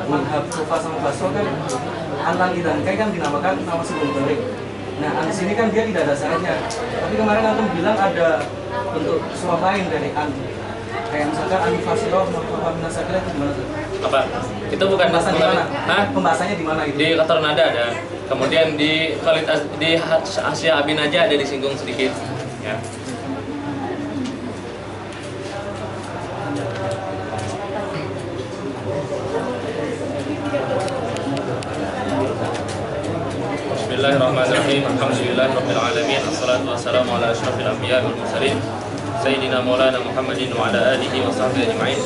madhab Kufa sama Basra kan Anlan dan Kai kan dinamakan nama sebelum balik. Nah, di sini kan dia tidak ada syaratnya. Tapi kemarin antum bilang ada bentuk suap lain dari an. Kayak misalkan anifasiroh, maaf minasakila itu gimana tuh? Apa? Itu bukan Pembahasan di mana? Hah? Pembahasannya di mana itu? Di Qatar Nada ada. Kemudian di di Asia Abin aja ada disinggung sedikit. Ya. Bismillahirrahmanirrahim. Alhamdulillahirabbil alamin. Wassalatu wassalamu ala asyrafil anbiya'i wal mursalin sayyidina maulana Muhammadin wa ala alihi wa sahbihi ajma'in.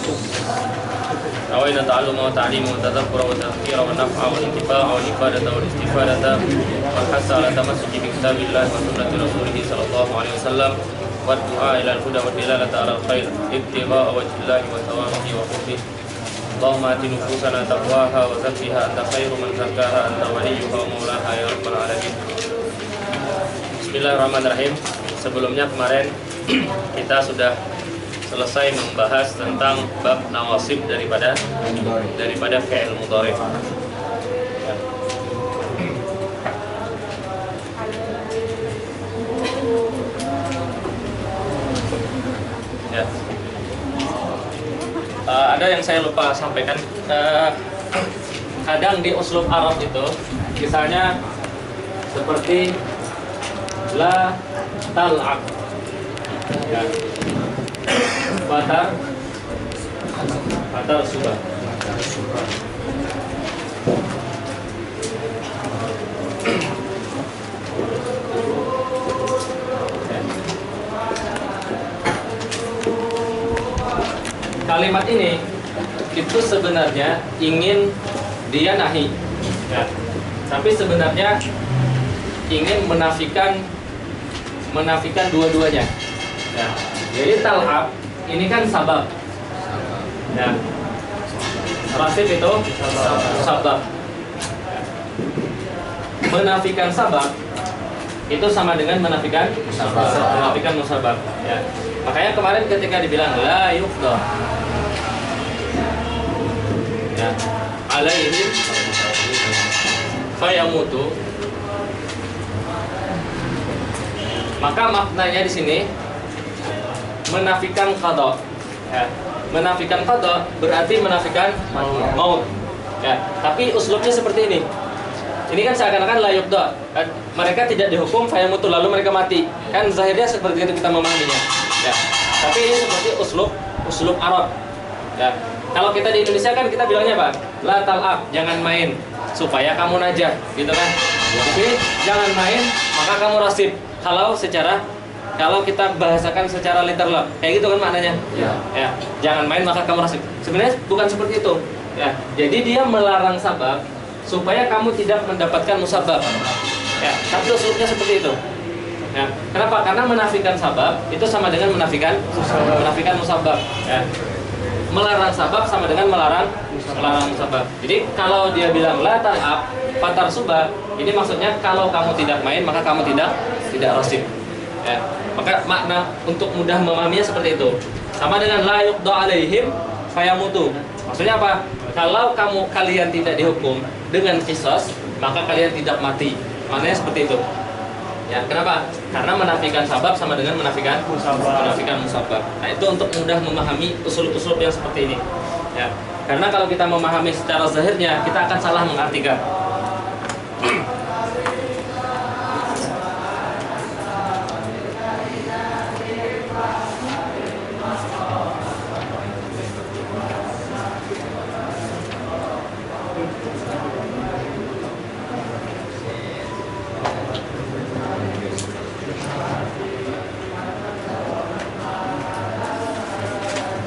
Nawaina ta'alluma wa ta'lima wa tadhakkura wa tadhkira wa naf'a wa intifa'a wa ifadata wa istifadata wa hasa ala tamassuki bi kitabillahi wa sunnati rasulih sallallahu alaihi wasallam wa du'a ila al-huda wa dilalata ala al-khair ibtigha'a wajhillahi wa thawabihi wa qurbih. Allahumma ati nufusana taqwaha wa zakkiha anta khairu man zakkaha anta waliyuha wa maulaha ya rabbal alamin. Bismillahirrahmanirrahim. Sebelumnya kemarin kita sudah selesai membahas tentang bab nawasib daripada fi'il mudhari. Ya. Ada yang saya lupa sampaikan. Kadang di uslub Arab itu, misalnya seperti la tal'ab, ya. Batar subah. Kalimat ini itu sebenarnya ingin dia nahi, ya. Tapi sebenarnya ingin menafikan dua-duanya, ya. Jadi tal'ab ini kan sabab, ya. Rasib itu sabab. Menafikan sabab itu sama dengan menafikan musabab, ya. Makanya kemarin ketika dibilang la yufda, ya, alaihim fayamutu, maka maknanya di sini menafikan qada, ya. Menafikan qada berarti menafikan maut, ya. Tapi uslubnya seperti ini. Ini kan seakan-akan la yufda, kan? Mereka tidak dihukum fayamutu lalu mereka mati. Kan zahirnya seperti itu kita memahaminya, ya. Tapi ini seperti uslub Arab, ya. Kalau kita di Indonesia kan kita bilangnya apa? La tal'ab, jangan main supaya kamu najah, gitu kan? Jadi jangan main maka kamu rasib. Kalau kita bahasakan secara literal, kayak gitu kan maknanya. Ya, jangan main maka kamu rasib. Sebenarnya bukan seperti itu, ya. Jadi dia melarang sabab supaya kamu tidak mendapatkan musabab, ya. Tapi usulnya seperti itu. Ya. Kenapa? Karena menafikan sabab itu sama dengan menafikan musabab, ya. Melarang sabab sama dengan melarang musabab. Jadi kalau dia bilang la tal'ab fatar subah, ini maksudnya kalau kamu tidak main maka kamu tidak rasib, ya. Maka makna untuk mudah memahaminya seperti itu. Sama dengan la yuqda alaihim fayamutu. Maksudnya apa? Kalau kalian tidak dihukum dengan qisas, maka kalian tidak mati. Maknanya seperti itu. Ya, kenapa? Karena menafikan sabab sama dengan menafikan musabab. Nah, itu untuk mudah memahami usul-usul yang seperti ini. Ya. Karena kalau kita memahami secara zahirnya, kita akan salah mengartikan.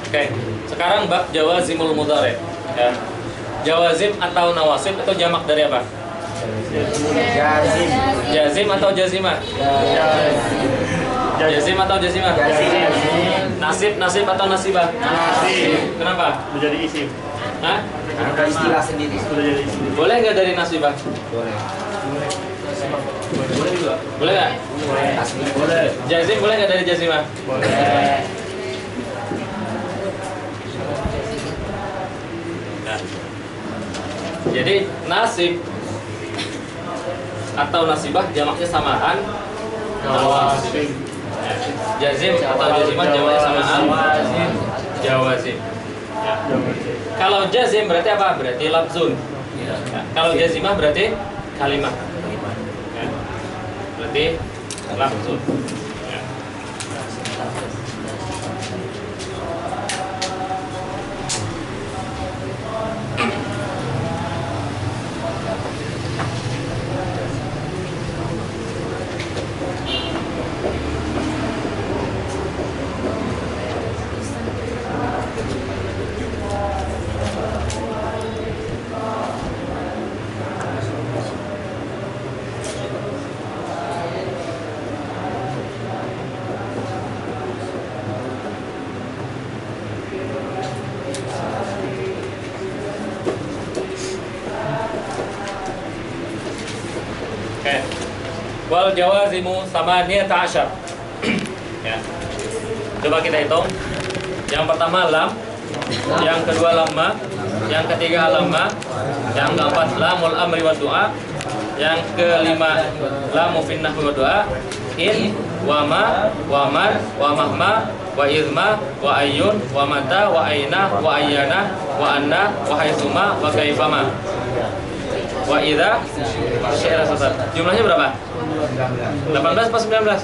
Oke, sekarang bab jawazimul mudhari, ya. Jawazim atau nawasib itu jamak dari apa? Jazim atau jazimah? Jazim atau jazimah? Nasib atau nasibah? Kenapa? Menjadi isim. Hah? Ada istilah sendiri. Sudah jadi isim. Boleh nggak dari nasibah? Boleh. Boleh juga. Boleh nggak? Boleh. Jazim boleh nggak dari jazimah? Boleh. Ya. Jadi nasib atau nasibah jamaknya samaan. Jawazim. Jazim atau jazimah jamaknya samaan. Jawazim. Ya. Kalau jazim berarti apa? Berarti lafzun. Ya. Kalau jazimah berarti kalimah. Ya. Berarti lafzun. Ya. Oke. Wal jawazimu samaniyata asyar. Ya. Coba kita hitung. Yang pertama lam, yang kedua lamma, yang ketiga lamma, yang keempat lamul amri wa du'a, yang kelima lamu fin nahwi wa du'a, in wa ma wa man wa mahma wa izma wa ayyun wa mata wa aina wa ayyana wa anna wa haitsuma wa kaifama. Wa idza syaira sasar. Jumlahnya berapa? 18 pas 19?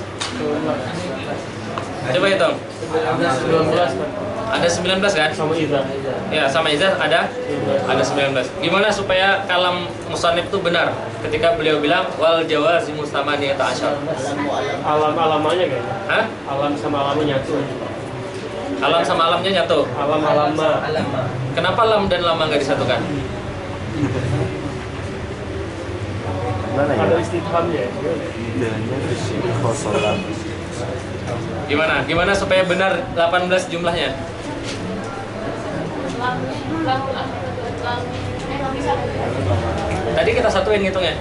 Coba hitung. 19. Ada 19 kan? Sama idza. Ya, sama izah ada 19. Gimana supaya kalam musannif itu benar ketika beliau bilang wal jawazimu samaniyata asyar? Alam-alamannya kayaknya. Hah? Alam sama alamnya nyatu. Alam sama alamnya nyatu. Alam-alama. Kenapa lam dan lama nggak disatukan? Ada istifhamnya. Gimana? Gimana supaya benar 18 jumlahnya? Tadi kita satuin ngitungnya.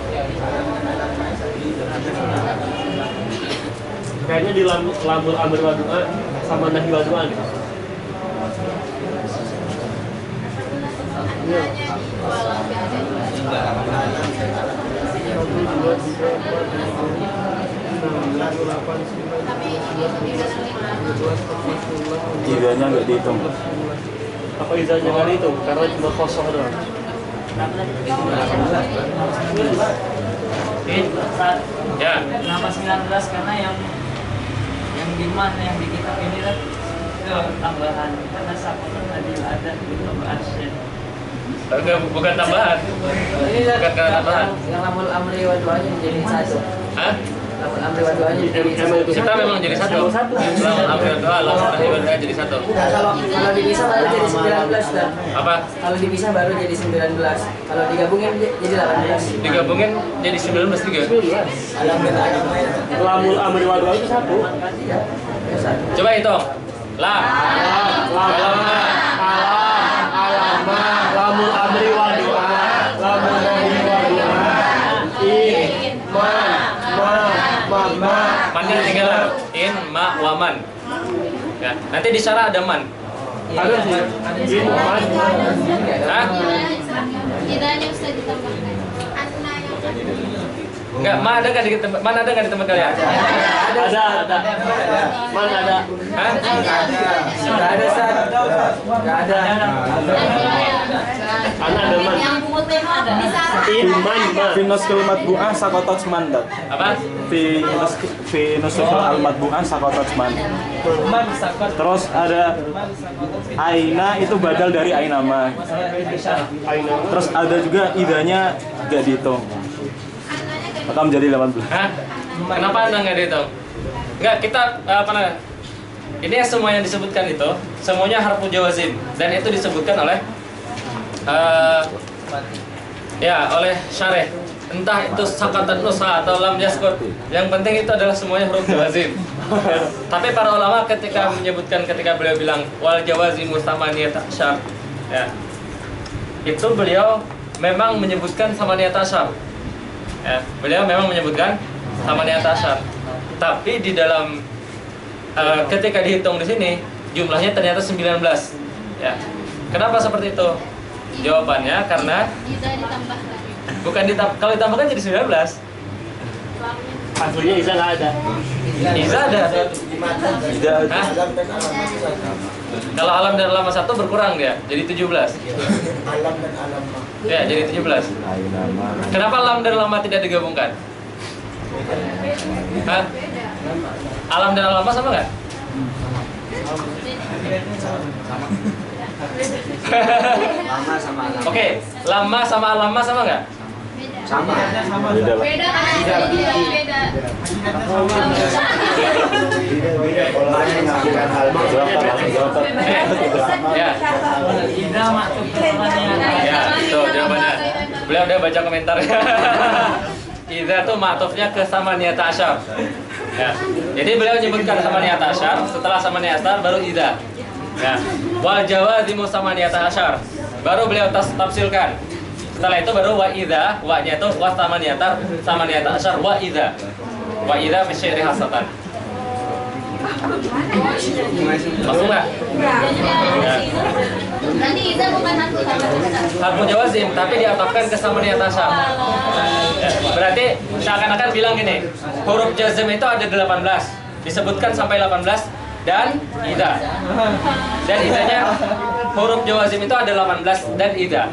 Kayaknya di lamul amr wa du'a sama nahi wa du'a nih. Iya. Izanya nggak dihitung. Apa izanya nggak dihitung? Karena cuma kosong doang. Ya. Nama 19 karena yang di mana yang di kitab ini kan itu tambahan karena sahabat tadi ada di Asyid. Bukan tambahan. Bukan karena tambahan. Yang lamul amri wa du'anya jadi satu. Hah? Lamul amri wa du'anya jadi satu. Kita memang jadi satu. Lamul amri wa du'a, lamul nahi wa du'a jadi satu. Nah, kalau dipisah baru jadi 19 dan Apa? kalau dipisah baru jadi 19. Kalau digabungin jadi 18. Digabungin jadi 19 juga. Lamul amr wa du'a itu satu. Coba hitung. Lam. Alama, lamul amri wa du'a, lamul nahi wa du'a, in, ma. Mannya tinggal in, ma, waman. Ya, nanti di syarah ada man. Ada sih. In, man. Hah? Idanya usah ditambahkan. Enggak, ma ada nggak di tempat? Mana ada nggak di tempat kalian? Ada. Mana ada? Hah? Enggak ada Ustaz. Enggak ada. Anak ada man. Yang putih ada. In, man. Fi nuskil matbu'ah sakotot mandat. Apa? Fi nuskil al matbu'ah sakotot mandat. Terus ada aina itu badal dari ainama. Terus ada juga idanya nggak dihitung. Maka menjadi 18. Hah? Kenapa anda nggak dihitung? Enggak, kita apa namanya? Ini semua yang disebutkan itu semuanya harfu jawazim dan itu disebutkan oleh oleh syarih. Entah itu sakatan nusa atau lam yaskut. Yang penting itu adalah semuanya huruf jawazim. Tapi para ulama ketika menyebutkan ketika beliau bilang wal jawazim samaniyat asyar, ya. Itu beliau memang menyebutkan samaniyat asyar. Ya, beliau memang menyebutkan samaniyat asyar. Tapi di dalam ketika dihitung di sini jumlahnya ternyata 19. Ya. Kenapa seperti itu? Jawabannya karena Iza ditambahkan. bukan kalau ditambahkan jadi 19. Aslinya Iza nggak ada. Iza ada. Tidak ada. Hah? Kalau alam dan alam satu berkurang dia, jadi 17. Alam dan alam. Ya, jadi 17. Kenapa alam dan alam tidak digabungkan? Hah? Alam dan alam sama nggak? Lama sama alam. Oke, lama sama alama sama nggak? Sama. Beda lah. Beda kan? Beda. Ya, Ida maksud kesannya. ya, itu jawabannya. Beliau udah baca komentarnya. Idza tuh ma'tufnya ke samaniyata asyar. Ya. Jadi beliau menyebutkan samaniyata asyar, setelah samaniyata asyar baru idza. Ya. Wal jawazimu samaniyata asyar. Baru beliau tafsirkan. Setelah itu baru wa idza, wa-nya itu wa samaniyata asyar wa idza. Wa idza fi syi'ri hasatan. Masuk nggak? Ya. Nanti Iza bukan hantu Harfu jawazim, tapi diatafkan ke samaniyata asyar. Ya. Berarti seakan-akan bilang gini, huruf jazm itu ada 18, disebutkan sampai 18 dan idza. Dan idzanya huruf jawazim itu ada 18 dan idza.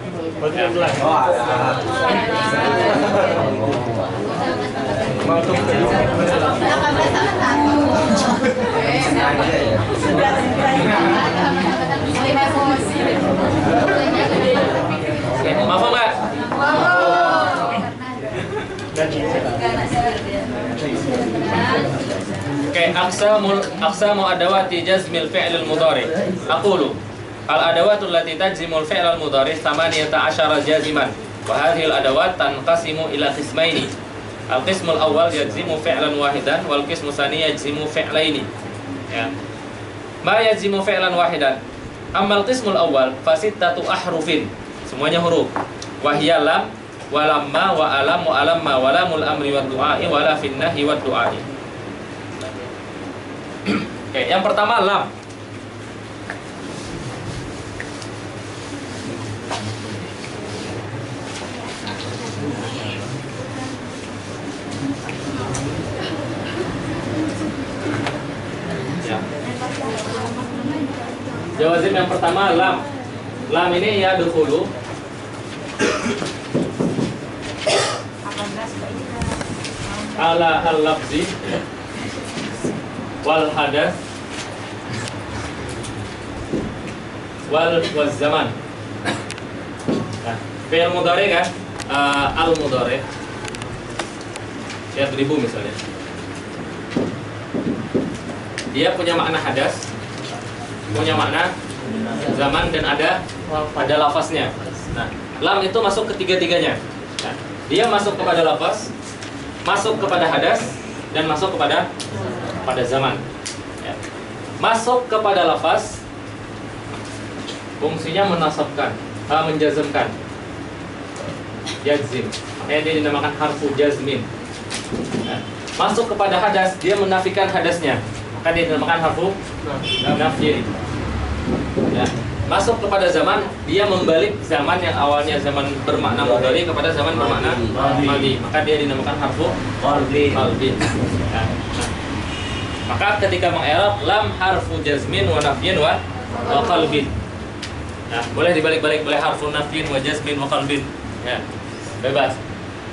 Maaf nggak? Oke, aqsamu adawati jazmil fi'lil mudhari. Aqulu al adawatul lati tajzimul fi'lal mudhari thamaniyata asyara jaziman. Wa hadhihi al adawat tanqasimu ila qismaini. Al qismul awwal yajzimu fi'lan wahidan wal qismu tsani yajzimu fi'laini. Ya. Ma yajzimu fi'lan wahidan. Ammal qismul awwal fasittatu ahrufin. Semuanya huruf. Wa hiya lam wa lamma wa alam wa alamma wa lamul amri wad du'a'i wa la fin nahyi wad du'a'i. Oke, yang pertama lam. Ya. Jawazim yang pertama lam. Lam ini ya dukhulu ala al-lafzi wal hadas wal zaman. Nah, fi'il mudhari kan al mudhari ya 1000 misalnya, dia punya makna hadas, punya makna zaman, dan ada lafaznya. Nah, lam itu masuk ketiga-tiganya. Nah, dia masuk kepada lafaz, masuk kepada hadas, dan masuk kepada zaman. Ya. Masuk kepada lafaz, fungsinya menasabkan, menjazmkan, jazim. Makanya dia dinamakan harfu jazmin. Ya. Masuk kepada hadas, dia menafikan hadasnya, maka dia dinamakan harfu nafyi. Ya. Masuk kepada zaman, dia membalik zaman yang awalnya zaman bermakna mudhari kepada zaman bermakna madhi, maka dia dinamakan harfu qalbi. Ya. Nah. Maka ketika mengi'rab lam harfu jazmin wa nafyin wa qalbin. Nah, boleh dibalik-balik, boleh harfu nafyin wa jazmin wa qalbin. Ya. Bebas.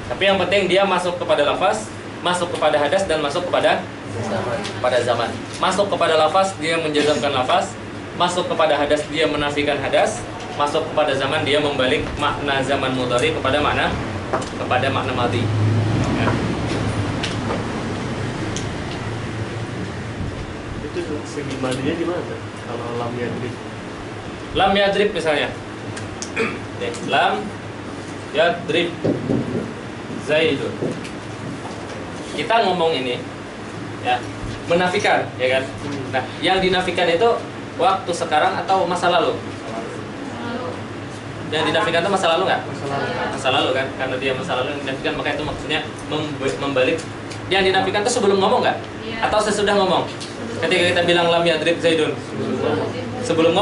Tapi yang penting dia masuk kepada lafaz, masuk kepada hadas, dan masuk kepada zaman. Masuk kepada lafaz, dia menjazamkan lafaz. Masuk kepada hadas, dia menafikan hadas. Masuk kepada zaman, dia membalik makna zaman mudhari kepada makna madhi. Ya. Itu segi madinya di mana? Kalau lam yadrib. Lam yadrib misalnya. Lam yadrib Zaidun. Kita ngomong ini ya, menafikan, ya kan? Nah, yang dinafikan itu waktu sekarang atau masa lalu? Yang dinafikan itu masa lalu nggak? Masa lalu kan? Karena dia masa lalu yang dinafikan, maka itu maksudnya membalik. Yang dinafikan itu sebelum ngomong nggak? Atau sesudah ngomong? Ketika kita bilang lam yadrib Zaidun, sebelum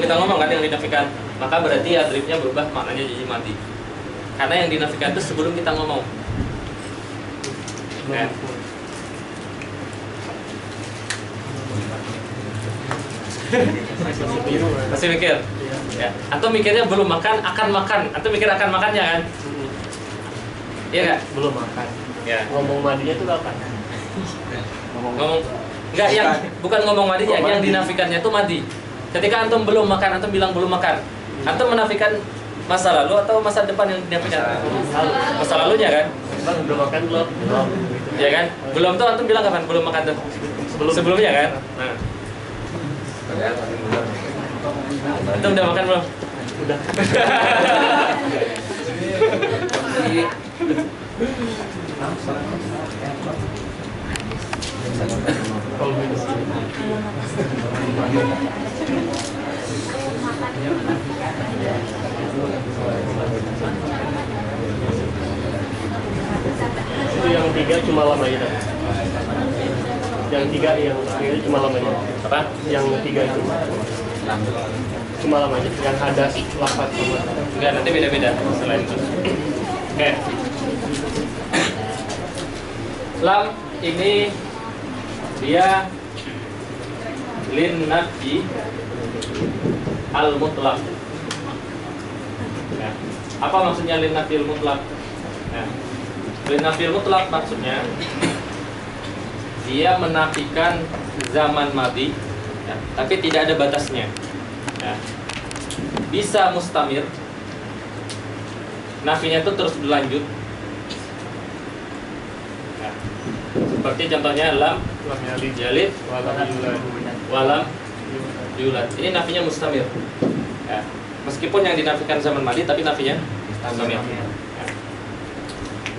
kita ngomong kan yang dinafikan, maka berarti yadribnya berubah maknanya jadi mati. Karena yang dinafikan itu sebelum kita ngomong. Ya. Masih mikir? Ya. Atau mikirnya belum makan, akan makan. Atau mikir akan makannya kan? Iya nggak? Belum makan. Ya. Ngomong madinya tuh kapan? Ngomong enggak, yang bukan ngomong madinya, yang dinafikannya itu madi. Ketika antum belum makan, antum bilang belum makan. Antum menafikan masa lalu atau masa depan yang dinafikan? Masa lalunya kan? Bang, udah makan belum? Belum. Ya kan? Belum tuh antum bilang kapan? Belum makan tuh. Sebelumnya kan? Nah. Antum udah makan belum? Udah. Kalau minus. Itu yang 3 cuma lama aja. Yang 3 cuma lama aja. Apa? Yang 3 itu cuma lama aja. Yang hadas lafaz sama. Enggak, nanti beda-beda selain itu. Oke. Lam ini dia lin nafi al mutlaq. Ya. Apa maksudnya lin nafi al mutlaq? Ya. Lin nafi al mutlaq maksudnya dia menafikan zaman madi, ya, tapi tidak ada batasnya. Ya. Bisa mustamir, nafinya itu terus berlanjut. Ya. Seperti contohnya lam Lam yalid jalid walam yulad. walam yulad. Ini nafinya mustamir. Ya. Meskipun yang dinafikan zaman madi, tapi nafinya mustamir. Ya.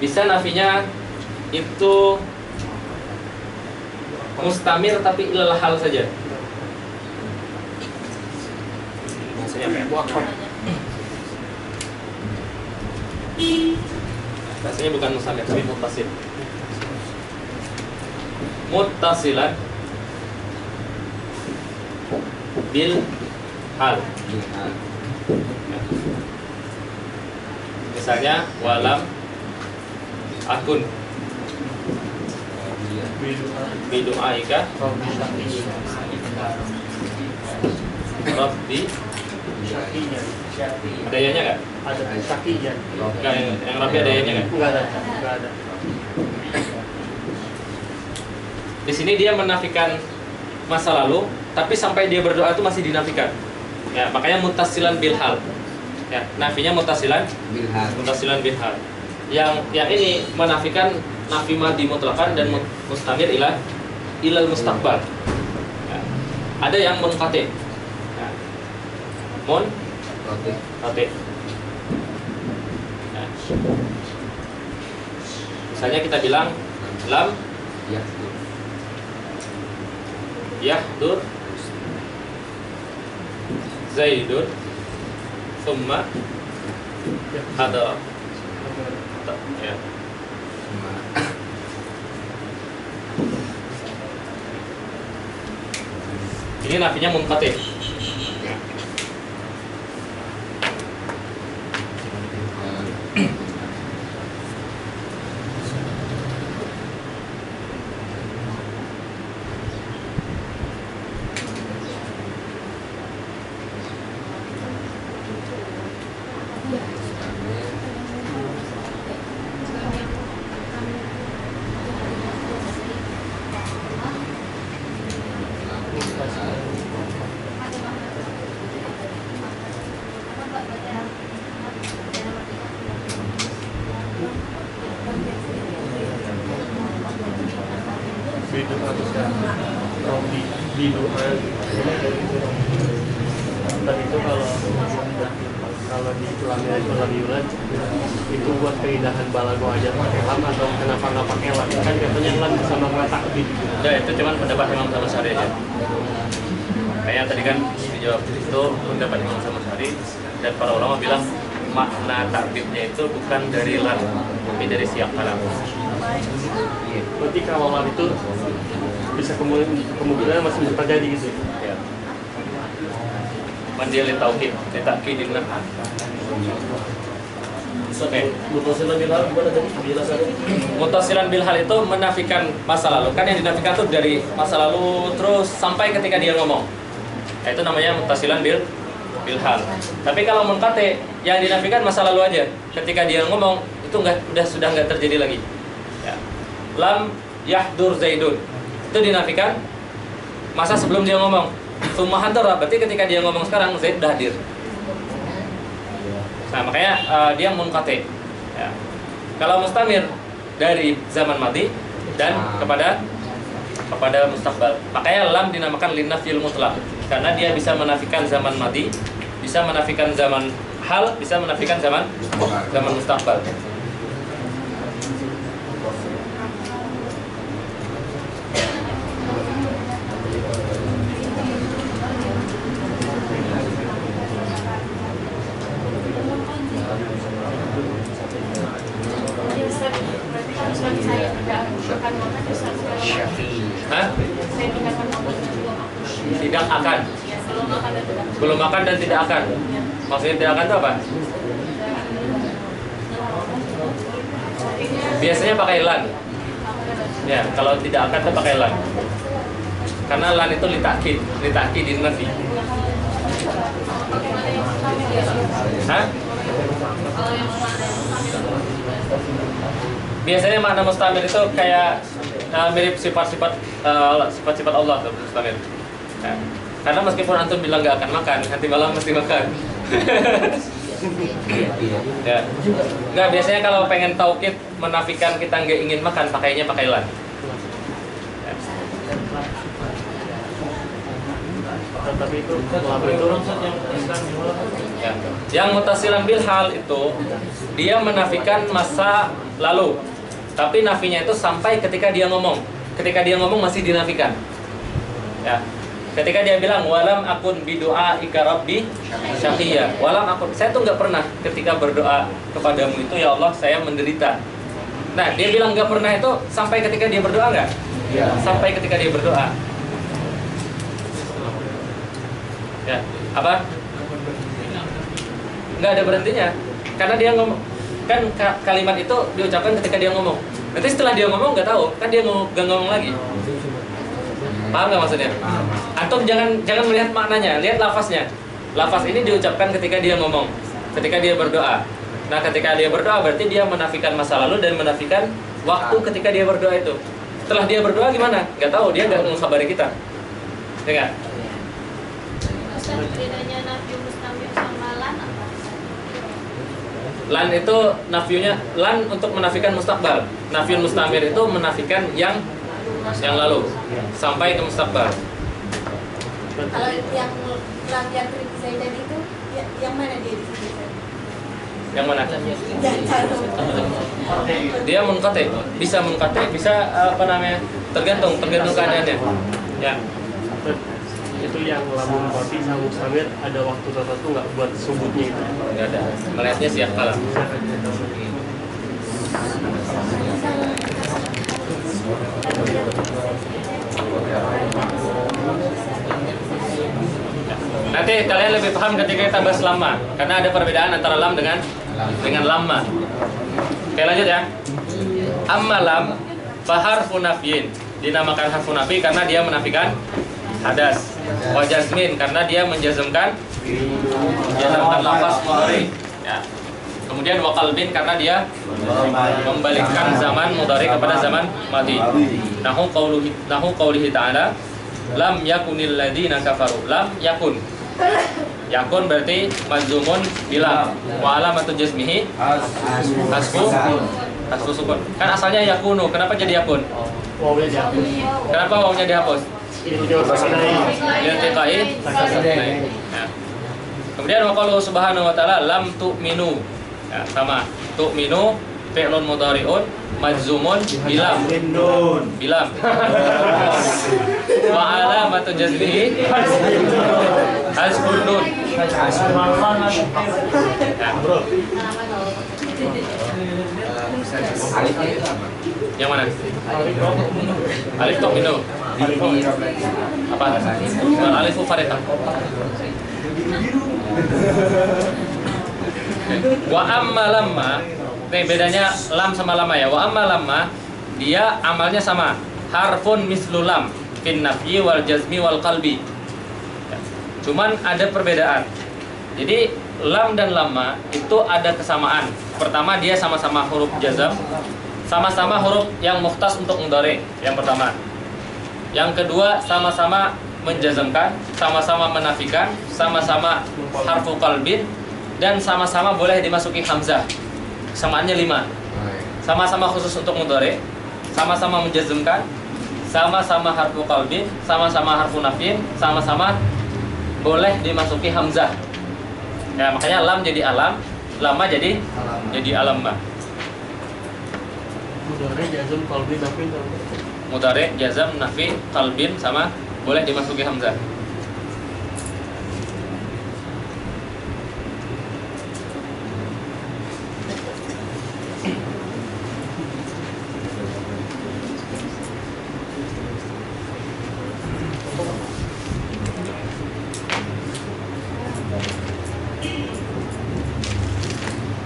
Bisa nafinya itu mustamir tapi ilal hal saja. Maksudnya apa ya? Bahasanya bukan mustamir tapi muttasil. Muttasilan bil hal. Misalnya walam akun bidu'aika Rabbi. Ada yanya nggak? Ada syakiyan. Nggak, yang Rabbi ada yanya nggak? Enggak ada. Di sini dia menafikan masa lalu, tapi sampai dia berdoa itu masih dinafikan. Ya, makanya muttasilan bil hal. Ya, nafinya muttasilan bil hal. Yang ini menafikan nafi madi mutlaqan dan mustamir ilal mustaqbal. Ya. Ada yang munqati. Ya. Munqati. Ya. Misalnya kita bilang lam yahdur Zaidun thumma hadara. Ya. Ini nafinya munqati. Dan itu kalau di Islamnya lam yulad itu buat keindahan balago aja pakai lam atau kenapa nggak pakai lam? Kan katanya lam sama kata takbir. Udah, itu cuma pendapat Imam Syafi'i aja. Kayak tadi kan dijawab itu pendapat Imam Syafi'i dan para ulama bilang makna takbirnya itu bukan dari lam tapi dari siap kalam. Berarti kalau lam itu bisa kemungkinan masih bisa terjadi gitu. Ya. Mandiri taukid, ditakkidin nah. Oke. Mutasilan bilhal gimana tadi? Penjelasannya. Mutasilan bilhal itu menafikan masa lalu. Kan yang dinafikan tuh dari masa lalu terus sampai ketika dia ngomong. Nah, itu namanya mutasilan bilhal. Tapi kalau munqati yang dinafikan masa lalu aja. Ketika dia ngomong itu sudah nggak terjadi lagi. Ya. Lam yahdur Zaidun. Itu dinafikan masa sebelum dia ngomong. Summa hadara berarti ketika dia ngomong sekarang Zaid udah hadir. Nah, makanya dia munqati. Ya. Kalau mustamir dari zaman madi dan kepada mustaqbal. Makanya lam dinamakan linafil mutlaq karena dia bisa menafikan zaman madi, bisa menafikan zaman hal, bisa menafikan zaman mustaqbal. Hah? Tidak akan. Belum akan dan tidak akan. Maksudnya tidak akan itu apa? Biasanya pakai lan. Ya, kalau tidak akan itu pakai lan. Karena lan itu litakkidin nafi. Hah? Biasanya makna mustamir itu kayak mirip sifat-sifat Allah tuh mustamir. Ya. Karena meskipun antum bilang nggak akan makan, nanti malam mesti makan. Ya. Nggak, biasanya kalau pengen taukid menafikan kita nggak ingin makan, pakainya pakai lan. Ya. Tapi itu Ya. Yang mutasilan bilhal itu dia menafikan masa lalu, tapi nafinya itu sampai ketika dia ngomong. Ketika dia ngomong masih dinafikan. Ya. Ketika dia bilang walam akun bidu'a ika rabbi syaqiyya. Walam akun, saya tuh nggak pernah ketika berdoa kepadamu itu ya Allah saya menderita. Nah, dia bilang nggak pernah itu sampai ketika dia berdoa nggak? Ya. Sampai ketika dia berdoa. Ya, apa? Nggak ada berhentinya. Karena dia ngomong, kan kalimat itu diucapkan ketika dia ngomong. Nanti setelah dia ngomong nggak tahu, kan dia nggak ngomong lagi. Paham nggak maksudnya? Antum jangan melihat maknanya, lihat lafaznya. Lafaz ini diucapkan ketika dia ngomong, ketika dia berdoa. Nah, ketika dia berdoa berarti dia menafikan masa lalu dan menafikan waktu ketika dia berdoa itu. Setelah dia berdoa gimana? Nggak tahu, dia nggak mengkhabari kita. Ya nggak? Bedanya nafi mustamir sama lan apa? Lan itu nafiunya, lan untuk menafikan mustaqbal. Nafiun mustamir itu menafikan yang lalu sampai ke mustaqbal. Kalau yang lam yang Zaidan itu yang mana dia di sini? Yang mana? Dia munqati, bisa munqati, bisa apa namanya? Tergantung keadaannya. Ya. Itu yang lamun qati sama mustamir ada waktu tertentu nggak buat subutnya itu? Nggak ada. Melihatnya siap kalah. Nanti kalian lebih paham ketika kita bahas lama, karena ada perbedaan antara lam dengan lama. Oke, lanjut ya. Amma lam faharfu nafyin, dinamakan harfu nafi karena dia menafikan hadas. Wa jazmin karena dia menjazmkan lafaz mudhari. Ya. Kemudian wa qalbin karena dia membalikkan zaman mudhari kepada zaman madi. Nahu qaulihi ta'ala lam yakunil ladzina kafaru. Lam yakun. Yakun berarti majzumun bilam wa alamatu jazmihi hasfu sukun. Kan asalnya yakunu, kenapa jadi yakun? Wawnya dihapus. Kenapa wawnya dihapus? Iltiqai. Ya. Kemudian wa qalu subhanahu wa ta'ala lam tu'minu. Ya, sama. Tu'minu fi'lun mudhari'un majzumun bilam. Bilam. Wa alamatu jazmihi hasbun nun. Alifnya itu apa? Yang mana? Alif tok minum. Apa? Alif farita. Wa amma lamma. Nih bedanya lam sama lama ya. Wa amma lamma dia amalnya sama. Harfun mislu lam fin nafyi wal jazmi wal qalbi. Ya. Cuman ada perbedaan. Jadi lam dan lamma itu ada kesamaan. Pertama dia sama-sama huruf jazam, sama-sama huruf yang mukhtas untuk mudhari. Yang pertama. Yang kedua sama-sama menjazamkan, sama-sama menafikan, sama-sama harfu qalbin, dan sama-sama boleh dimasuki hamzah. Kesamaannya 5. Sama-sama khusus untuk mudhari, sama-sama menjazamkan, sama-sama harfu qalbin, sama-sama harfu nafin, sama-sama boleh dimasuki hamzah. Ya, makanya lam jadi alam, lama jadi alam, Mbak. Mudhari jazm qalbi nafin. Mudhari jazam nafi qalbin sama boleh dimasuki hamzah.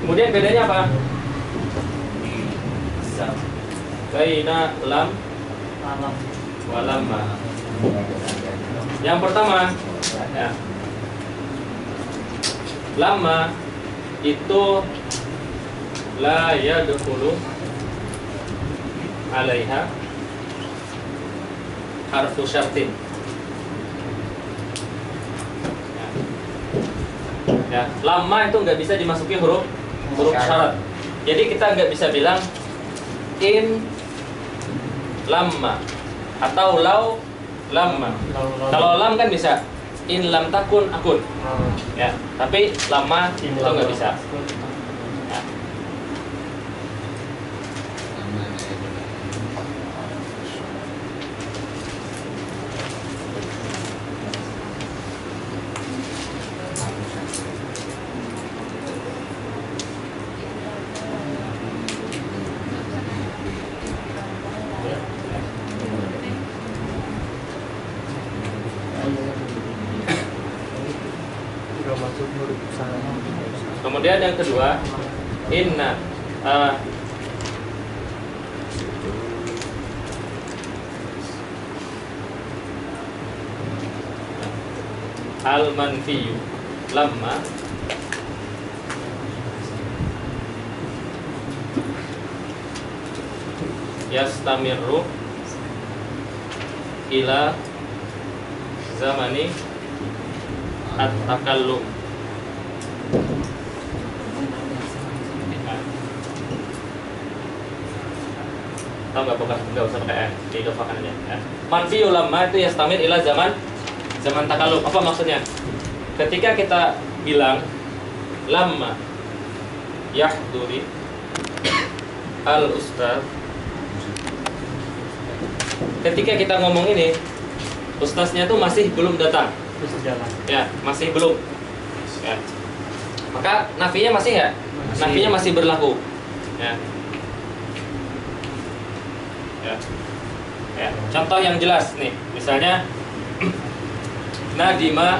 Kemudian bedanya apa? Baina lam Malam. wa lamma. Yang pertama, ya. Lamma itu la yadkhulu alaiha harfu syartin. Ya, lama itu nggak bisa dimasuki huruf syarat. Jadi kita nggak bisa bilang in lamma atau lau lamma. Kalau lam kan bisa in lam takun akun. Ya, tapi lama itu nggak bisa. Ya. Kemudian yang kedua, inna al-manfiyu lamma yastamirru ila zamani at-takallum. Tahu nggak usah pakai diidofakan aja. Ya. Manfi ulama itu yastamir ila zaman takallum. Apa maksudnya? Ketika kita bilang lamma yahduri al ustaz, ketika kita ngomong ini ustaznya tuh masih belum datang. Ya, masih belum. Ya. Maka nafinya masih nggak? Nafinya masih berlaku. Ya. Ya. Ya. Contoh yang jelas nih, misalnya nadima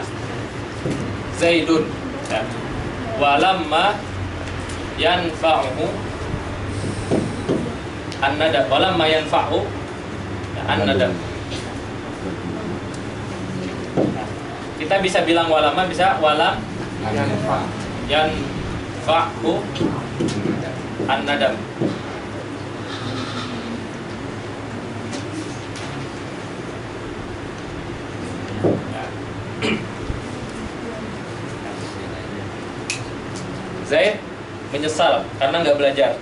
Zaidun, ya. Walamma yanfa'uhu an-nadam, walamma yanfa'u an-nadam. Kita bisa bilang walamma, bisa walam yanfa'u an-nadam. Zaid menyesal karena nggak belajar,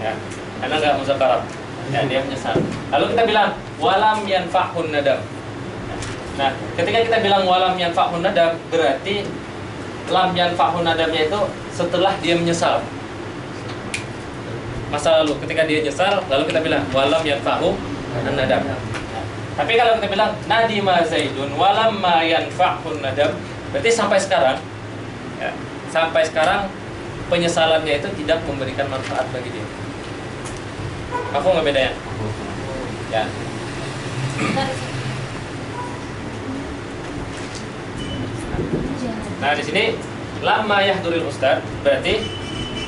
ya, karena nggak muzakarah, ya, dia menyesal. Lalu kita bilang walam yanfa'un nadam. Nah, ketika kita bilang walam yanfa'un nadam, berarti lam yanfa'un nadamnya itu setelah dia menyesal. Masa lalu, ketika dia nyesal, lalu kita bilang walam yanfa'u nadam. Tapi kalau kita bilang nadima Zaidun walam ma yanfa'un nadam, berarti sampai sekarang, ya, sampai sekarang penyesalannya itu tidak memberikan manfaat bagi dia. Mafhum nggak bedanya? Ya. Nah di sini lama yahduril ustad berarti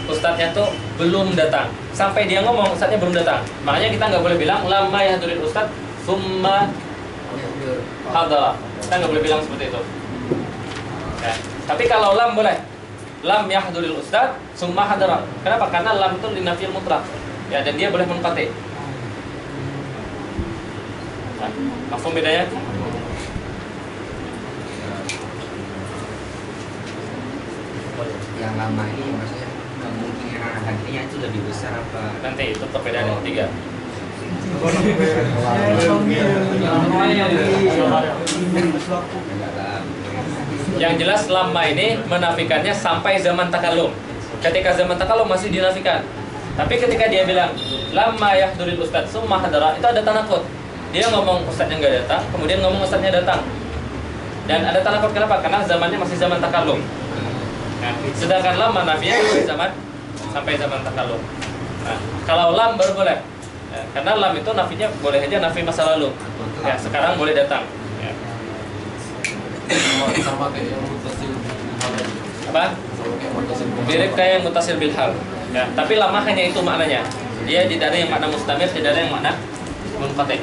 ustadznya tuh belum datang. Sampai dia ngomong ustadznya belum datang. Makanya kita nggak boleh bilang lama yahduril ustad summa hadara. Kita nggak boleh bilang seperti itu. Ya. Tapi kalau lam boleh. Lam yahduril ustad summa hadara. Kenapa? Karena lam itu linafil mutlak. Ya, dan dia boleh munqati. Nah, mafhum bedanya? Yang lama ini maksudnya kemungkinan akhirnya itu lebih besar apa? Nanti itu perbedaan yang ketiga. Yang jelas lama ini menafikannya sampai zaman takalum. Ketika zaman takalum masih dinafikan. Tapi ketika dia bilang lama yahduril ustad summa hadara, itu ada tanakut. Dia ngomong ustadznya nggak datang, kemudian ngomong ustadznya datang. Dan ada tanakut kenapa? Karena zamannya masih zaman takalum. Nah, sedangkan lam nafinya sampai zaman takalum. Nah, kalau lam baru boleh. Ya, karena lam itu nafinya boleh aja nafi masa lalu. Ya, sekarang boleh datang. Ya. Sama kayak yang mutasil Apa? Mirip kayak yang mutasil bil hal. Ya, tapi lama hanya itu maknanya. Dia tidak ada yang makna mustamir, tidak ada yang makna munqati.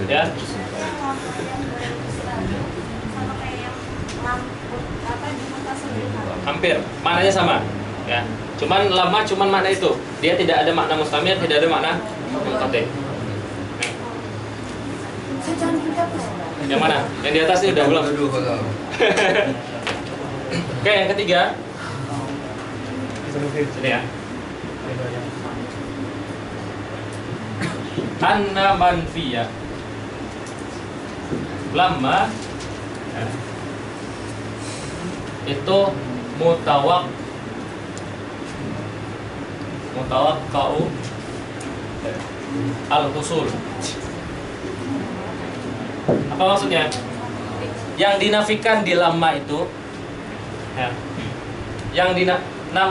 Ya. Hampir, maknanya sama. Ya. Cuman lama cuman makna itu. Dia tidak ada makna mustamir, tidak ada makna munqati. Yang mana? Yang di atas ini udah belum? Oke, yang ketiga. Sini ya. Anna manfiyah. Lama itu mutawakka'u al-husul. Apa maksudnya? Yang dinafikan di lama itu ya,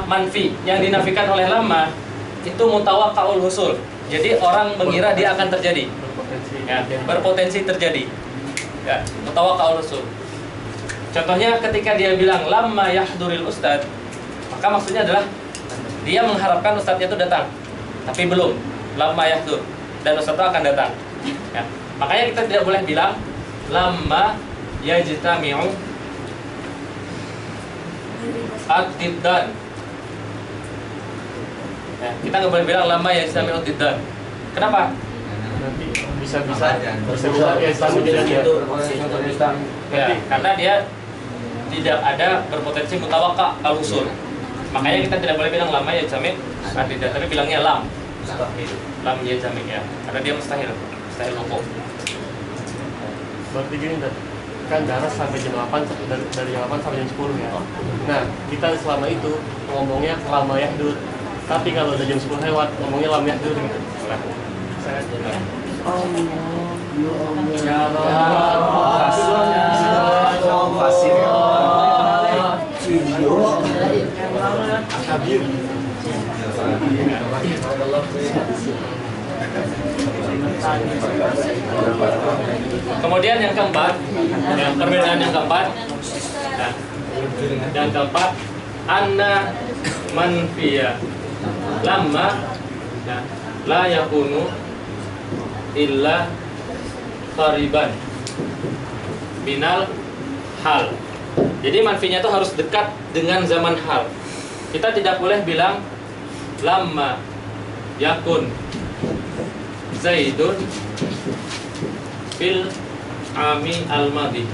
manfi, yang dinafikan oleh lama itu mutawakka'ul husul. Jadi orang mengira dia akan terjadi. Ya, berpotensi terjadi. Ya, mutawakka'ul husul. Contohnya ketika dia bilang lama yahduril ustad, maka maksudnya adalah dia mengharapkan ustadznya itu datang, tapi belum. Lama yahdur, dan ustadz itu akan datang. Ya. Makanya kita tidak boleh bilang lama yajtami'u ad-diddan. Ya, kita nggak boleh bilang lama yajtami'u ad-diddan. Kenapa? Nanti bisa ya sama jadinya. Ya, karena dia tidak ada berpotensi mutawakka al-usul. Makanya kita tidak boleh bilang lama yajtami' ad-diddan, tapi bilangnya lam. Lam yajtami' ya, karena dia mustahil hukum. Berarti gini kan daras sampai jam 8 dari jam 8 sampai jam 10 ya. Nah, kita selama itu ngomongnya lama yahdur. Tapi kalau udah jam 10 lewat ngomongnya lam yahdur gitu. Saya Kemudian yang keempat, perbedaan yang keempat, yang keempat, anna manfiya lama la yakunu illa qariban minal hal. Jadi manfinya itu harus dekat dengan zaman hal. Kita tidak boleh bilang lama yakun Zaidun fil ami al-madi.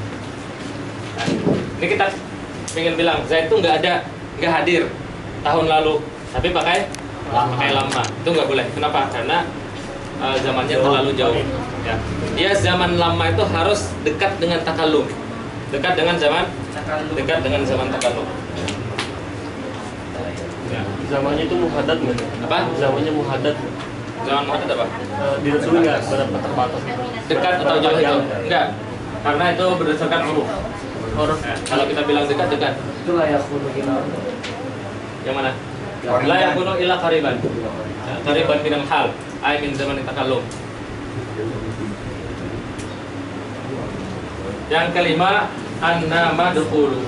Nah, ini kita ingin bilang Zaid itu nggak hadir tahun lalu, tapi pakai lama. Itu nggak boleh. Kenapa? Karena zamannya terlalu jauh. Ya. Dia zaman lama itu harus dekat dengan takalum, dekat dengan zaman takalum. Ya. zamannya itu muhaddad nggak? Apa? Zamannya muhaddad. Zaman muhaddad apa? Ditentuin nggak berapa terbatas? Dekat atau jauh itu? Enggak. Karena itu berdasarkan huruf. Ya, kalau kita bilang dekat. Itulah ya kuno kita. Yang mana? La yakunu illa qariban. Ya, qariban minal hal, ay min zaman takallum. Yang kelima, anna madkhulu.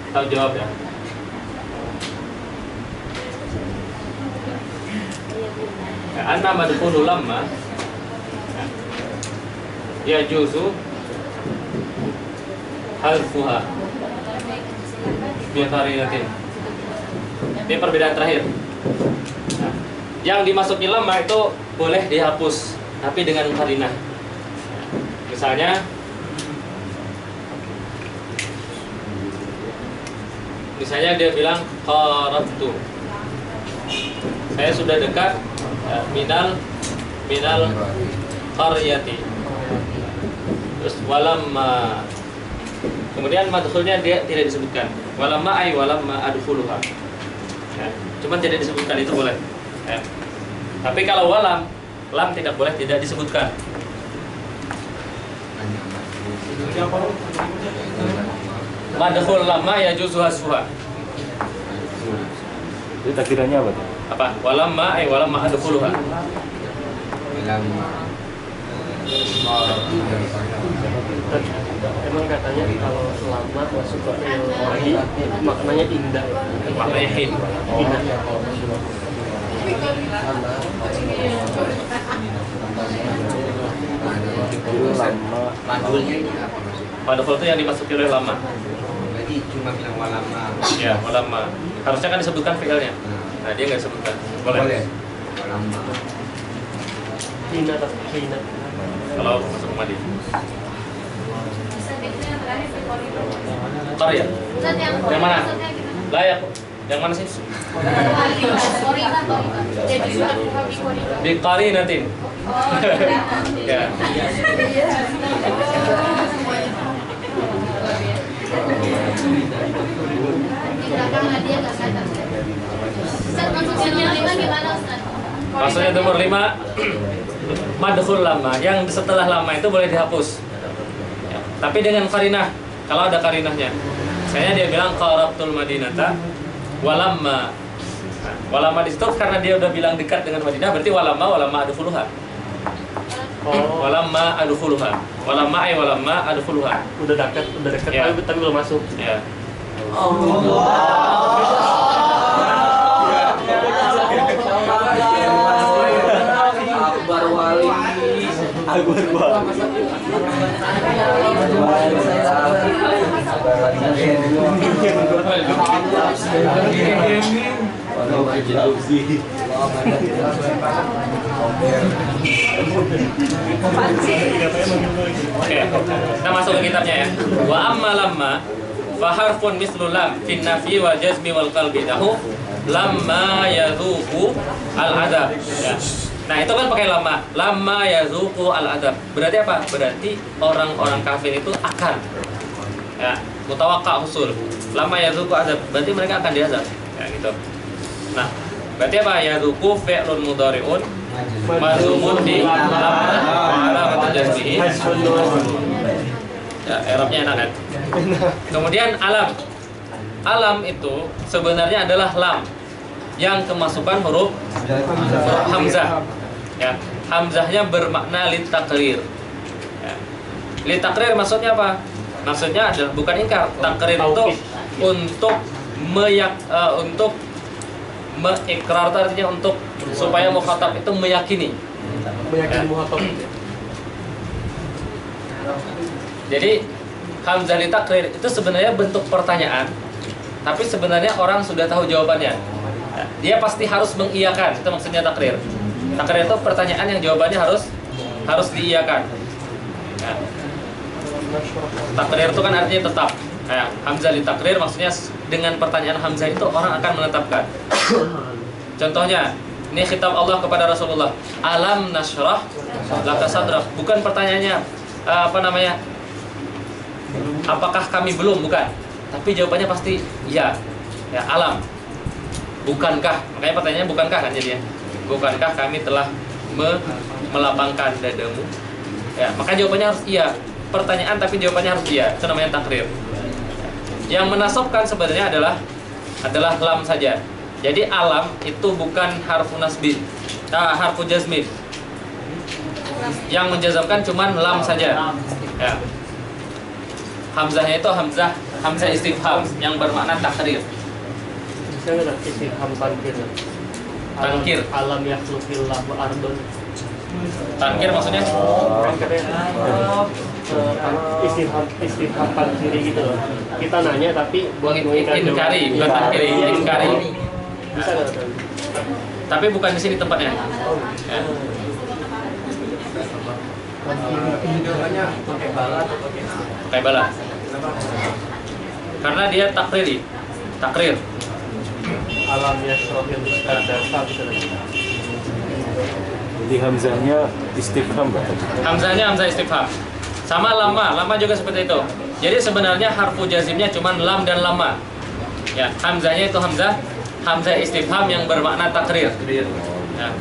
Tahu jawab ya? Ya, anna madkhulu lamma ya juzu halfuha biqarinatin. Ini perbedaan terakhir. Nah, yang dimasuki lamma itu boleh dihapus, tapi dengan qarinah. Misalnya dia bilang qarabtu. Saya sudah dekat minal qaryati. Terus walamma. Kemudian madkhulnya dia tidak disebutkan. Walamma ay walamma adkhuluha. Ya, cuman tidak disebutkan, itu boleh. Ya. Tapi kalau lam tidak boleh, tidak disebutkan. Madkhul lamma yajuzu hasfuha. Itu takdirannya apa tuh? Apa? Walamma ay walamma adkhuluha. Emang katanya kalau selama masuk ke lagi maknanya indah. Maknanya hin. Indah. Madulnya ini apa maksudnya? Madkhul itu yang dimasuki oleh lamma. Berarti cuma bilang walama. Ya, walamma. Harusnya kan disebutkan fi'ilnya. Nah, dia nggak disebutkan. Boleh. Walama. Hina atau hina. Kalau masuk madi. Bisa itu yang terakhir di koridor. Qarya. Ustaz, Yang mana? maksudnya gimana? Layak. Yang mana sih? Koridor. Jadi sudah buka di koridor. Di qarinatin. Oh, iya. Ya. Di belakang dia nggak sadar. Ustaz, maksudnya yang lima gimana Ustaz? Maksudnya nomor 5 madkhul lama, yang setelah lama itu boleh dihapus. Ya. Tapi dengan qarinah. Kalau ada qarinahnya. Misalnya dia bilang qarabtul madinata walamma. Nah, walamma di situ karena dia udah bilang dekat dengan Madinah, berarti walamma adkhuluha. Oh, Walamma adkhuluha. Walamma ay walamma adkhuluha. udah dekat Ya. tapi belum masuk. Ya. Akbar wali. Oke. Kita masuk ke kitabnya ya. Wa amma lamma fa harfun mislu lam fin nafyi wal jazmi wal qalbi lahu lamma yadhuqu al adab. Ya. Nah, itu kan pakai lama. Lama yazuqu al adab. Berarti apa? Berarti orang-orang kafir itu akan, ya, mutawakka usul. Lama yazuqu adab. Berarti mereka akan diazab. Ya, gitu. Nah, berarti apa? Yazuqu fi'lun mudhari'un marzumun bi lamma wa alamat jazmihi. Ya, i'rabnya enak kan? Kemudian alam. Alam itu sebenarnya adalah lam yang kemasukan huruf hamzah. Ya, hamzahnya bermakna litakrir. Ya. Litakrir maksudnya apa? Maksudnya adalah bukan ingkar. Takrir itu untuk untuk mengikrar, artinya untuk supaya mukhatab itu meyakini. Meyakini muhatab. Jadi hamzah litakrir itu sebenarnya bentuk pertanyaan, tapi sebenarnya orang sudah tahu jawabannya. Ya, dia pasti harus mengiyakan. Itu maksudnya takrir. Takrir itu pertanyaan yang jawabannya harus diiyakan. Ya. Takrir itu kan artinya tetap. Nah, hamzah litakrir maksudnya dengan pertanyaan hamzah itu orang akan menetapkan. Contohnya, ini khitab Allah kepada Rasulullah. Alam nashrah laka sadrak. Bukan pertanyaannya apakah kami belum, bukan. Tapi jawabannya pasti ya. Ya, alam. Bukankah? Makanya pertanyaannya bukankah kan jadinya. Bukankah kami telah melapangkan dadamu? Ya, maka jawabannya harus iya. Pertanyaan tapi jawabannya harus iya. Itu namanya takrir. Yang menasabkan sebenarnya adalah lam saja. Jadi alam itu bukan harfu nasbi, harfu jazmin. Yang menjazamkan cuman lam saja. Ya. Hamzahnya itu hamzah istifham yang bermakna takrir. Bisa nggak istifham tankir? Tankir. Alam yakhluqillahu ardon. Tankir maksudnya? Kan katanya istifham tankiri gitu loh. Kita nanya tapi buat mengingkari. Inkari, bukan tankiri, inkari. Bisa nggak? Tapi bukan di sini tempatnya. Ya. Jawabannya pakai bala atau pakai Pakai bala. Karena dia takrir. Alam yashrofil mustadasa bisa nggak? Jadi hamzahnya istifham Pak? Hamzahnya hamzah istifham. Sama lama juga seperti itu. Jadi sebenarnya harfu jazimnya cuma lam dan lama. Ya, hamzahnya itu hamzah istifham yang bermakna takrir. Ya.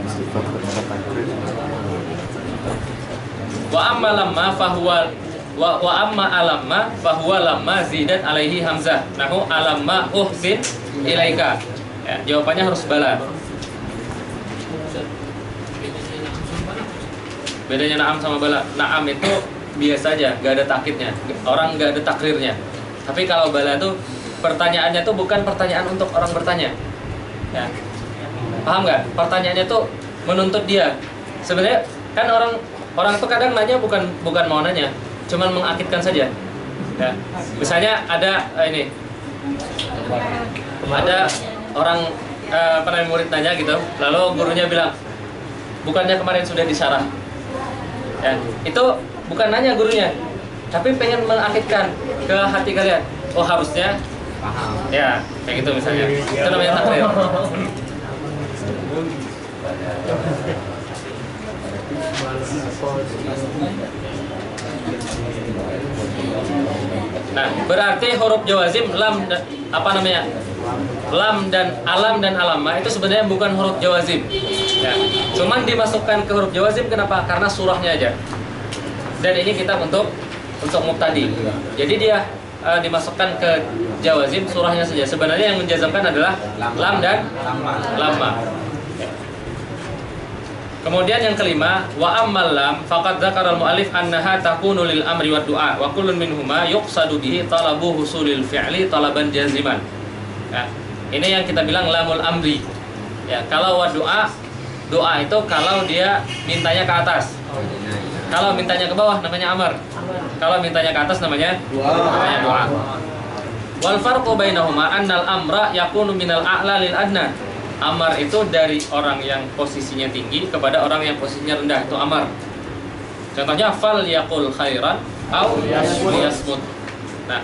Istifham bermakna takrir. Wa amma lamma fahuwa wa amma alamma fahuwa lamma zidat alaihi hamzah. Nahu alamma uhsin ilaika. Ya, jawabannya harus bala. Bedanya na'am sama bala. Na'am itu biasa aja, gak ada takkidnya. Orang gak ada takrirnya. Tapi kalau bala tuh pertanyaannya tuh bukan pertanyaan untuk orang bertanya. Ya. Paham nggak? Pertanyaannya tuh menuntut dia. Sebenarnya kan orang tuh kadang nanya bukan mau nanya, cuman mengakidkan saja. Ya. Misalnya ada ada orang murid nanya gitu, lalu gurunya bilang, bukannya kemarin sudah disyarah. Ya, itu bukan nanya gurunya, tapi pengen mengakidkan ke hati kalian. Oh harusnya Paham. ya, kayak gitu misalnya. Itu namanya takrir. Nah, berarti huruf jawazim lam dan alamma itu sebenarnya bukan huruf jawazim. Ya. Cuman dimasukkan ke huruf jawazim kenapa? Karena surahnya aja. Dan ini kita untuk mubtadi. Jadi dia dimasukkan ke jawazim surahnya saja. Sebenarnya yang menjazamkan adalah lam dan lamma. Kemudian yang kelima, wa ammal lam faqad dzakara al-mu'allif annaha takunu lil amri wad du'a wa kullun minhuma yuqsadu bihi talabu husulil fi'li talaban jaziman. Ya, ini yang kita bilang lamul amri. Ya, kalau wad doa itu kalau dia mintanya ke atas. Kalau mintanya ke bawah namanya amar. Kalau mintanya ke atas namanya doa. Wal farqu bainahuma annal amra yakunu minal a'la lil adna. Amar itu dari orang yang posisinya tinggi kepada orang yang posisinya rendah, itu amar. Contohnya fal yaqul khairan au liyasmut. Nah,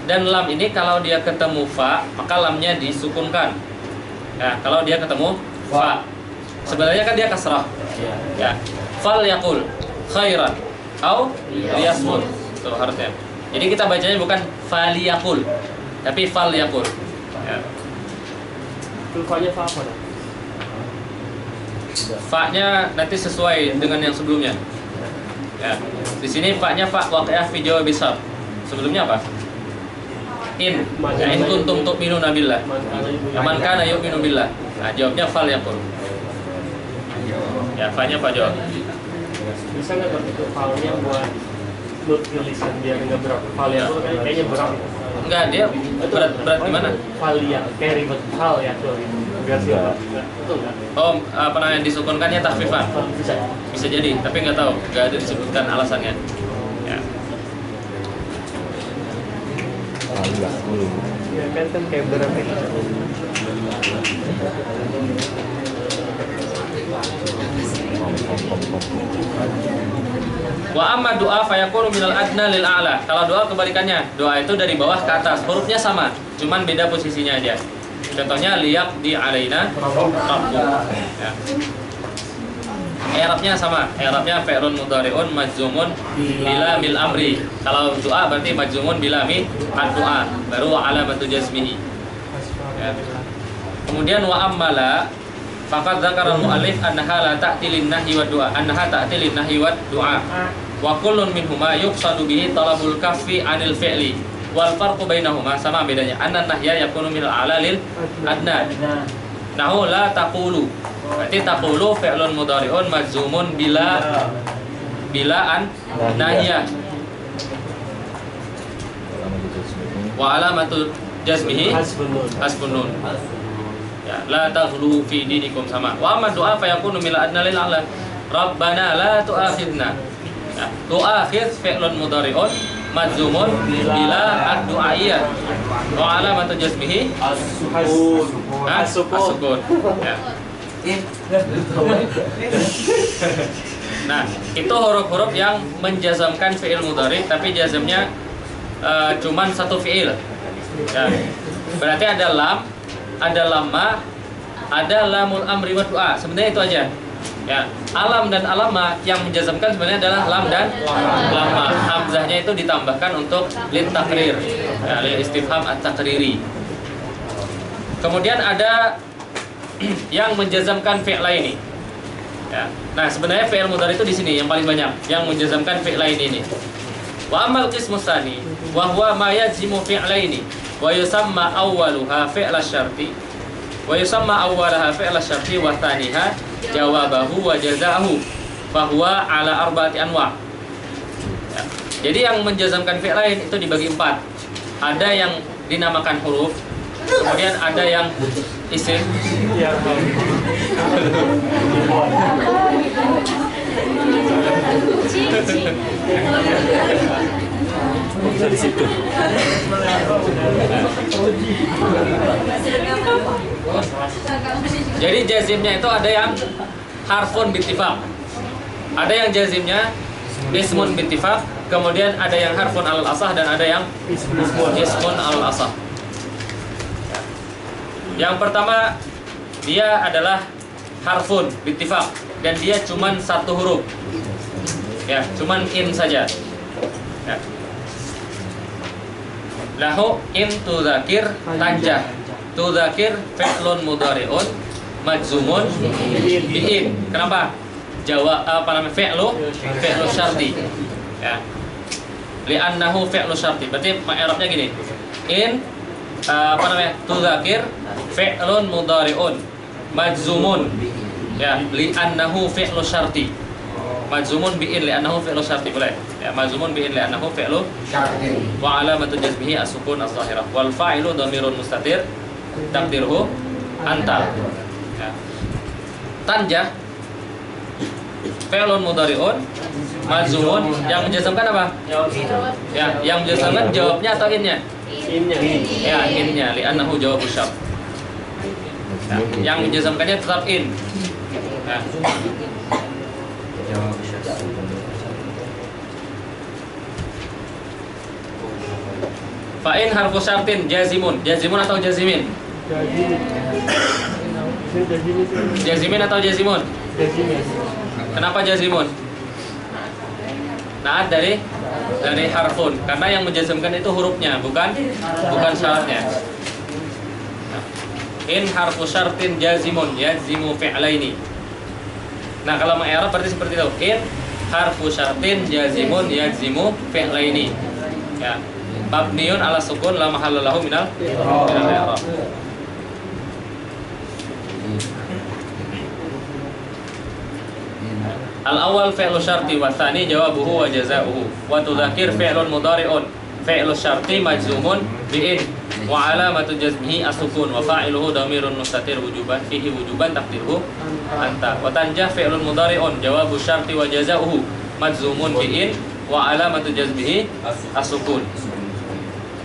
dan lam ini kalau dia ketemu fa, maka lamnya disukunkan. Ya, kalau dia ketemu fa. Sebenarnya kan dia kasrah. Ya. Fal yaqul khairan au liyasmut. Itu harusnya. Jadi kita bacanya bukan faliyaqul, tapi fal yaqul. Ya. Fa-nya fa apa? Fa-nya nanti sesuai dengan yang sebelumnya. Ya. Di sini fa-nya fa waqi'ah fi jawab bisar. Sebelumnya apa? In kuntum tu'minuna billah. Man kana yu'minu billah. Nah, jawabnya fal yaqul. Ya, fa-nya fa jawab. Bisa nggak Bang, itu file-nya buat tulisan dia nggak berat? File yaqul kayaknya berat. Enggak, dia berat gimana? Valia, kayak ribet hal ya tuh gitu. Biar siapa? Betul nggak? Oh, apa namanya disukunkannya takhfifan. Bisa. Bisa jadi, tapi nggak tahu, nggak ada disebutkan alasannya. Ya. Ya kan kayak berat gitu. Wa amma doa fayakunu minal adna lil a'la. Kalau doa kebalikannya, doa itu dari bawah ke atas. Hurufnya sama, cuman beda posisinya aja. Contohnya liyak di alaina rabbu. Ya. I'rabnya sama. I'rabnya fi'lun mudhari'un majzumun bila mil amri. Kalau doa berarti majzumun bila mi ad-du'a, baru alamatu jazmihi. Ya. Kemudian wa ammala Faqad dzakara al-mu'allif annaha la ta'ti lin-nahyi wa du'a, annaha ta'ti lin-nahyi wa du'a. Wa kullun minhuma yuqsadu bihi talabul kaffi 'anil fi'li. Wal farqu bainahuma, sama bedanya. Anna nahya yakunu min al-'alalil adna. Nahu la taqulu. Berarti taqulu fi'lun mudhari'un majzumun bila an nahya. Wa alamatu jazmihi hasbun nun. Ya, la taghlu fi dinikum, sama. Wa amma du'a fa yakunu min al-adna lil a'la. Rabbana la tu'akhidna. Ya, tu'akhid fi'lun mudhari'un majzumun bila ad-du'aiyah. Wa alamatu jazmihi as-sukun. Ya. Nah, itu huruf-huruf yang menjazamkan fi'il mudhari tapi jazamnya cuman satu fi'il. Ya. Berarti ada lam, ada lamma, ada lamul amri wa du'a. Sebenarnya itu aja. Ya, alam dan alama yang menjazamkan sebenarnya adalah lam dan lamma. Hamzahnya itu ditambahkan untuk lil takrir, ya, lil istifham at-takriri. Kemudian ada yang menjazamkan fi'laini. Ya. Nah, sebenarnya fi'il mudhari itu di sini yang paling banyak yang menjazamkan fi'laini ini. Wa amal qismus tsani wa huwa ma yajimu fi'laini wa yusamma awwaluha fi'l asy-syarti wa yusamma awwalaha fi'l asy-syarti wa tsaniha jawabahu wa jazaahu fa huwa ala arba'ati anwa'. Ya. Jadi yang menjazamkan fi'lain itu dibagi 4. Ada yang dinamakan huruf, kemudian ada yang isim, Bisa di situ. Jadi jazimnya itu ada yang harfun bittifaq, ada yang jazimnya ismun bittifaq, kemudian ada yang harfun alal asah dan ada yang ismun alal asah. Yang pertama dia adalah harfun bittifaq dan dia cuman satu huruf. Ya, cuman in saja. Ya. Lahu in tudzakir tanjah. Tudzakir fi'lun mudhari'un majzumun bi'in. Kenapa? Jawab apa namanya? Fi'lu syarti. Ya. Li'annahu fi'lu syarti. Berarti i'rabnya gini. In apa namanya? Tudzakir fi'lun mudhari'un majzumun. Ya, li'annahu fi'lu syarti. Majzumun bi'in li'annahu fi'lu syarti, boleh. Ya, majzumun bi'in li'annahu fi'lu syarti. Wa alamatu jazmihi as-sukun az-zahirah. Wal fa'ilu dhamirun mustatir taqdiruhu anta. Ya. Tanjah fi'lun mudhari'un majzumun, yang menjazamkan apa? Ya, yang menjazamkan jawabnya atau innya? Ya, innya li'annahu jawabu syart. Ya, yang menjazamkannya tetap in. Ya. Fa'in harfu syartin jazimun. Jazimun atau jazimin? Jazimin atau jazimun? Kenapa jazimun? Nah, dari harfun, karena yang menjazamkan itu hurufnya, bukan syaratnya. In harfu syartin jazimun yazimu fi'laini. Nah, kalau mengi'rab berarti seperti itu. In harfu syartin jazimun yazimu fi'laini. Ya. Mabniun ala sukun la mahalla lahu minal i'rab. Al-awwal fi'lu syarti wa tsani jawabuhu wa jazaohu. Wa tudzakir fi'lun mudhari'un fi'lu syarti majzumun bi'in wa alamatu jazmihi as-sukun wa fa'iluhu dhamirun mustatir wujuban fihi wujuban taqdiruhu anta. Wa tanjah fi'lun mudhari'un jawabu syarti wa jazaohu majzumun bi'in wa alamatu jazmihi as-sukun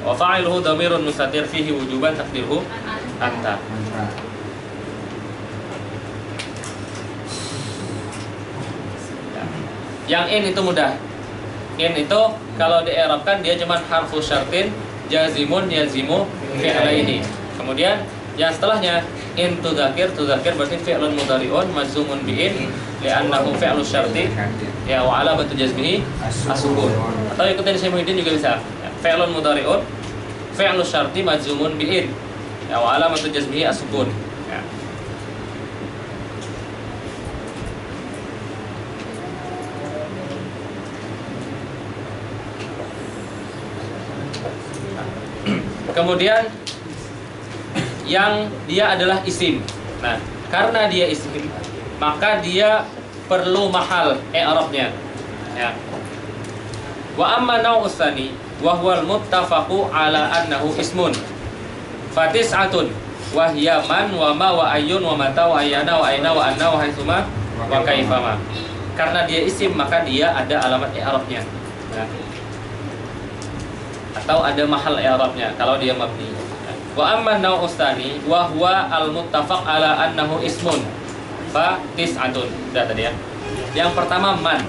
wa fa'iluhu dhamirun mustatir fihi wujuban taqdiruhu anta. Yang in itu mudah. In itu kalau di-i'rabkan dia cuma harfu syartin jazimun yazimu fi'laini. Kemudian yang setelahnya in tudzakir berarti fi'lun mudhari'un majzumun bi'in li'annahu fi'lu syarti ya wa alamatu jazmihi as-sukun. Atau ikutin Syekh Muhyiddin juga bisa. Fi'lun mudhari'un fi'lu syarti majzumun bi'in ya wa alamatu jazmihi as-sukun. Ya. Kemudian yang dia adalah isim. Nah, karena dia isim, maka dia perlu mahal i'rabnya. Ya. Wa amma nau'us tsani wa huwal muttafaqu ala annahu ismun. Fatis'atun wa hiya man wa ma wa ayyun wa mata wa ayyana wa aina wa anna wa haitsuma wa kaifama. Karena dia isim maka dia ada alamat i'rabnya. Nah. Atau ada mahal i'rabnya kalau dia mabni. Wa amma nau'us tsani wa huwa al-muttafaq ala annahu ismun. Fa tis'atun. Sudah tadi ya. Yang pertama man.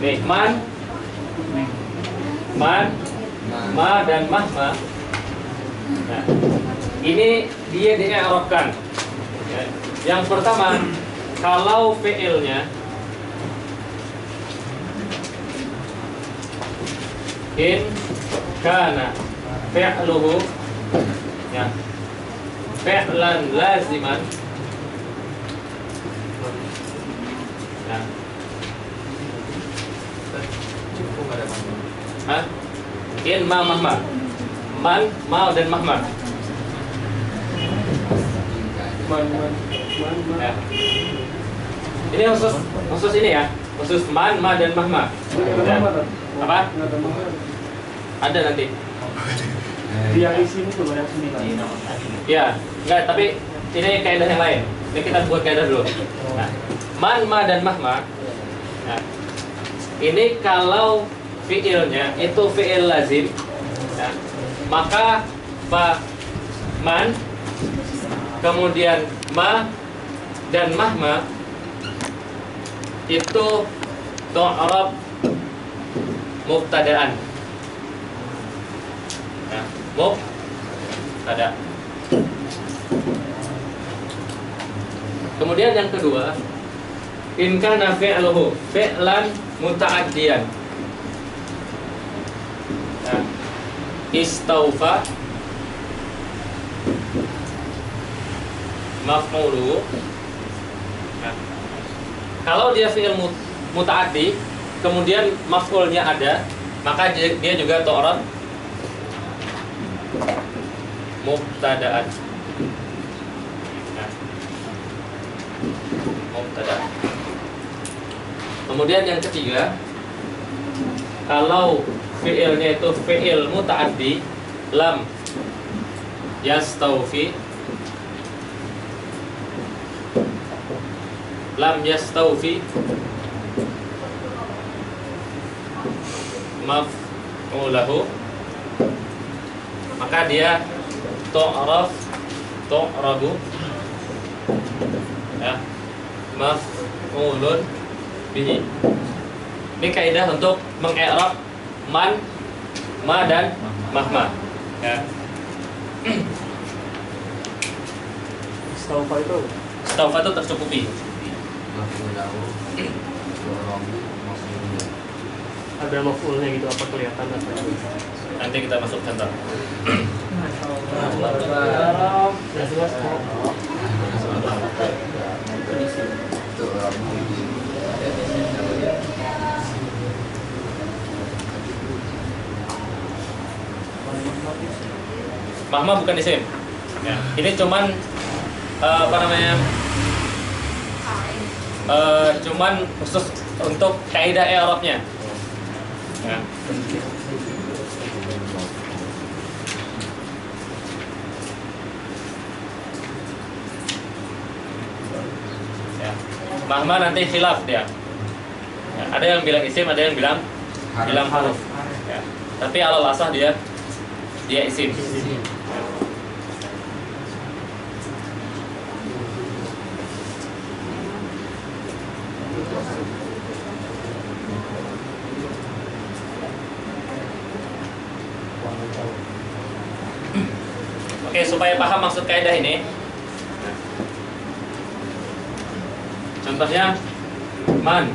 Nih, man, ma dan mahma. Nah, ini dia di-i'rabkan. Ya. Yang pertama, kalau fi'ilnya in kana fi'luhu ya fi'lan laziman ya. Hah? In ma mahma. Man, ma dan mahma. Ya. Ini khusus ini ya, khusus man, ma dan mahma. Ya. Apa? Ada nanti. Yang isim itu yang 9. Ya, enggak, tapi ini kaidah yang lain. Ini kita buat kaidah dulu. Nah, man, ma dan mahma. Nah, ini kalau fiilnya itu fiil lazim, ya, maka man, kemudian ma dan mahma itu tu'rab mubtada'an. Ya, mubtada. Kemudian yang kedua, in kana fi'luhu fi'lan muta'addiyan. Ya, istaufa maf'ulu. Nah, kalau dia fi'il muta'addi kemudian maf'ulnya ada, maka dia juga tu'rab mubtada'an. Nah, mubtada. Kemudian yang ketiga, kalau fi'ilnya itu fi'il muta'addi lam yastaufi, lam yastaufi maf'ulahu, maka dia tu'rabu ya maf'ulun bihi. Ini kaidah untuk mengi'rab man, ma dan mahma. Ya. Istaufa itu Istaufa itu tercukupi. ada maf'ulnya gitu, apa kelihatan apa? Nanti kita masuk contoh. Mahma bukan isim. Ya. Ini cuman apa namanya? Cuman khusus untuk kaidah i'rabnya. Ya. Ya. Mahma nanti khilaf dia. Ya, ada yang bilang isim, ada yang bilang huruf. Ya. Tapi alal asah dia isim. Oke, supaya paham maksud kaidah ini. Contohnya man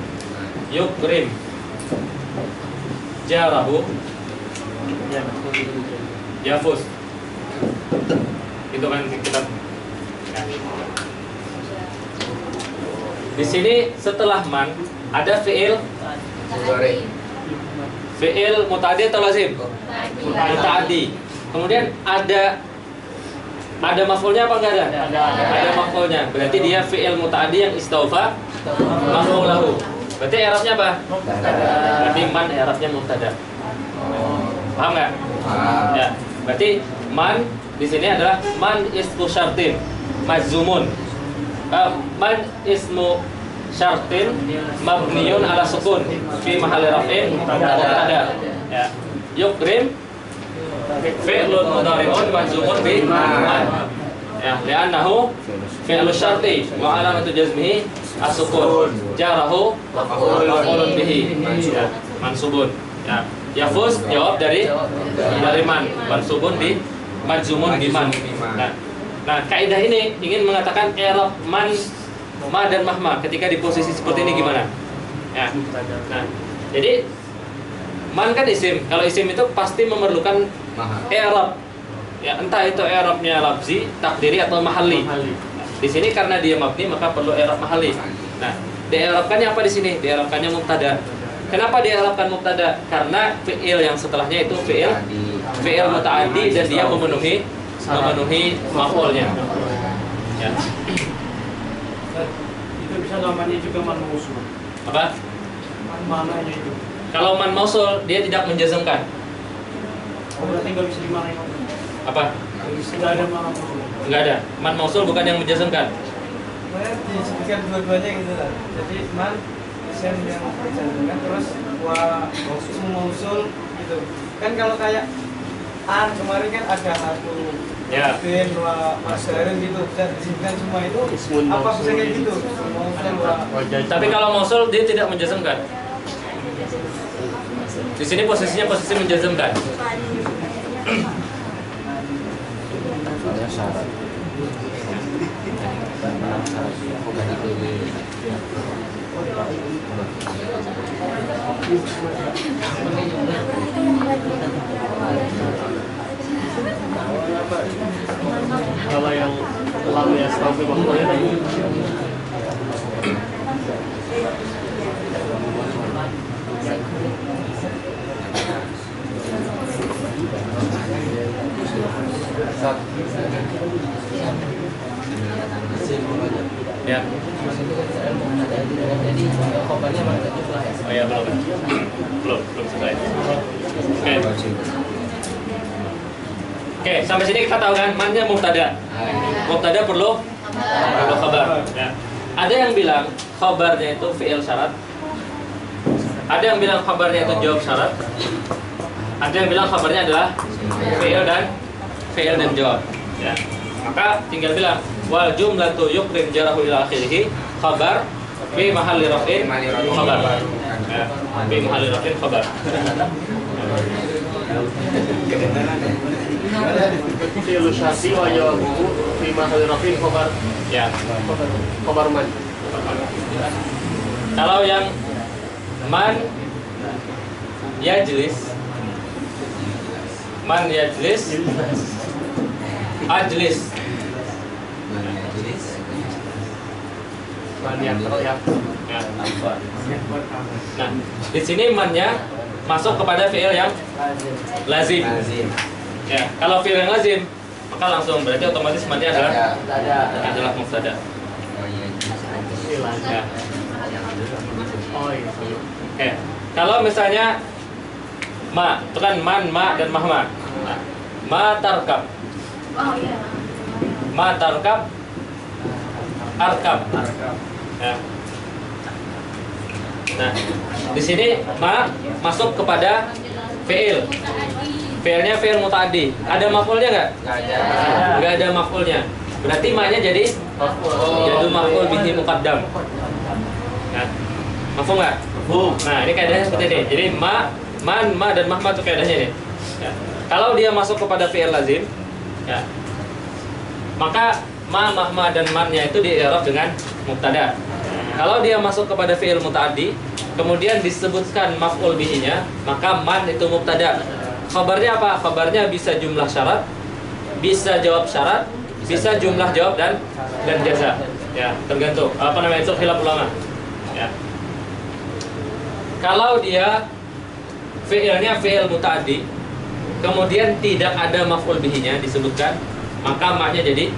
yukrim jarahu Yafus. Itu kan kita. Nah. Di sini setelah man ada fiil mutaaddi atau lazim? Mutaaddi. Kemudian ada maf'ulnya apa enggak ada? Ada maf'ulnya. Berarti dia fiil mutaaddi yang istaufa maf'ulahu. Berarti i'rabnya apa? Berarti man i'rabnya mubtada. Paham enggak? Ya. Berarti man di sini adalah man ismu syartin majzumun. Man ismu syartin mabniun ala sukun fi mahalli raf'in mubtada. Ya. Yukrim fi'lun mudhari'un majzumun bi man. Ya, li'annahu fi'lu syarti wa alamatu jazmihi as-sukun. Jarahu maf'ulun bihi. Ya, mansubun. Ya. Yafuz jawab dari man, mansubun di majzumun bi man. Nah, kaidah ini ingin mengatakan i'rab man, ma dan mahma ketika di posisi seperti ini gimana? Ya. Nah, jadi man kan isim. Kalau isim itu pasti memerlukan i'rab. Ya, entah itu i'rabnya lafzi, takdiri atau mahalli. Di sini karena dia mabni maka perlu i'rab mahalli. Nah, di-i'rabkannya apa di sini? Di-i'rabkannya mubtada. Kenapa di-i'rabkan mubtada? Karena fi'il yang setelahnya itu fi'il mutaaddi dan dia memenuhi maf'ulnya. Ya. Itu bisa namanya juga man mausul. Apa? Mananya itu. Kalau man mausul dia tidak menjazmkan. Berarti nggak bisa dimarahin. Apa? Tidak ada man mausul. Enggak ada. Man mausul bukan yang menjazmkan. Sebenarnya disebutkan dua-duanya gitu lah. Jadi man isim yang menjazmkan, terus ismu mausul gitu. Kan kalau kayak an kemarin kan ada satu Ya. bin wa masdarin gitu, bisa disebutkan semua itu apa bisa kayak gitu? Mausul wa Tapi kalau mausul dia tidak menjazmkan. Di sini posisinya posisi menjazmkan. Kalau yang lam ya stafi maf'ulnya tadi. Ya. Oh ya, belum selesai. Oke, sampai sini kita tahu kan mannya mubtada. Mubtada perlu khabar. Ya. Ada yang bilang khabarnya itu fi'il syarat. Ada yang bilang khabarnya itu jawab syarat. Ada yang bilang khabarnya adalah fi'il dan jawab. Ya. Maka tinggal bilang wal jumlatu yukrim jarahu ila akhirih khabar fi mahalli raf'in khabar. Ya, fi mahalli raf'in khabar. Fi'lu syarti wa jawabuhu fi mahalli raf'in khabar. Ya. Khabar man. Kalau yang man yajlis ajlis. Man yang terlihat. Ya. Nah, di sini mannya masuk kepada fi'il yang lazim. Ya, kalau fi'il yang lazim maka langsung berarti otomatis mannya adalah mubtada. Ya. Oh iya. Oke. Kalau misalnya ma, itu kan man, ma dan mahma. Nah, ma tarkab. Oh iya. Ma tarkab arkab. Ya. Nah, di sini ma masuk kepada fi'il. Fi'ilnya fi'il mutaaddi. Ada maf'ulnya enggak? Enggak ada maf'ulnya. Berarti ma-nya jadi maf'ul bihi muqaddam. Ya. Mafhum enggak? Nah, ini kaidahnya seperti ini. Jadi ma, man, ma dan mahma itu kaidahnya ini. Ya. Kalau dia masuk kepada fi'il lazim, ya. Maka ma, mahma dan man-nya itu di-i'rab dengan mubtada. Kalau dia masuk kepada fi'il mutaaddi, kemudian disebutkan maf'ul bihi-nya, maka man itu mubtada. Khabarnya apa? Khabarnya bisa jumlah syarat, bisa jawab syarat, bisa jumlah jawab dan jaza. Ya, tergantung. Apa namanya itu khilaf ulama. Ya. Kalau dia fi'ilnya fi'il muta'addi, kemudian tidak ada maf'ul bihinya disebutkan, maka ma-nya jadi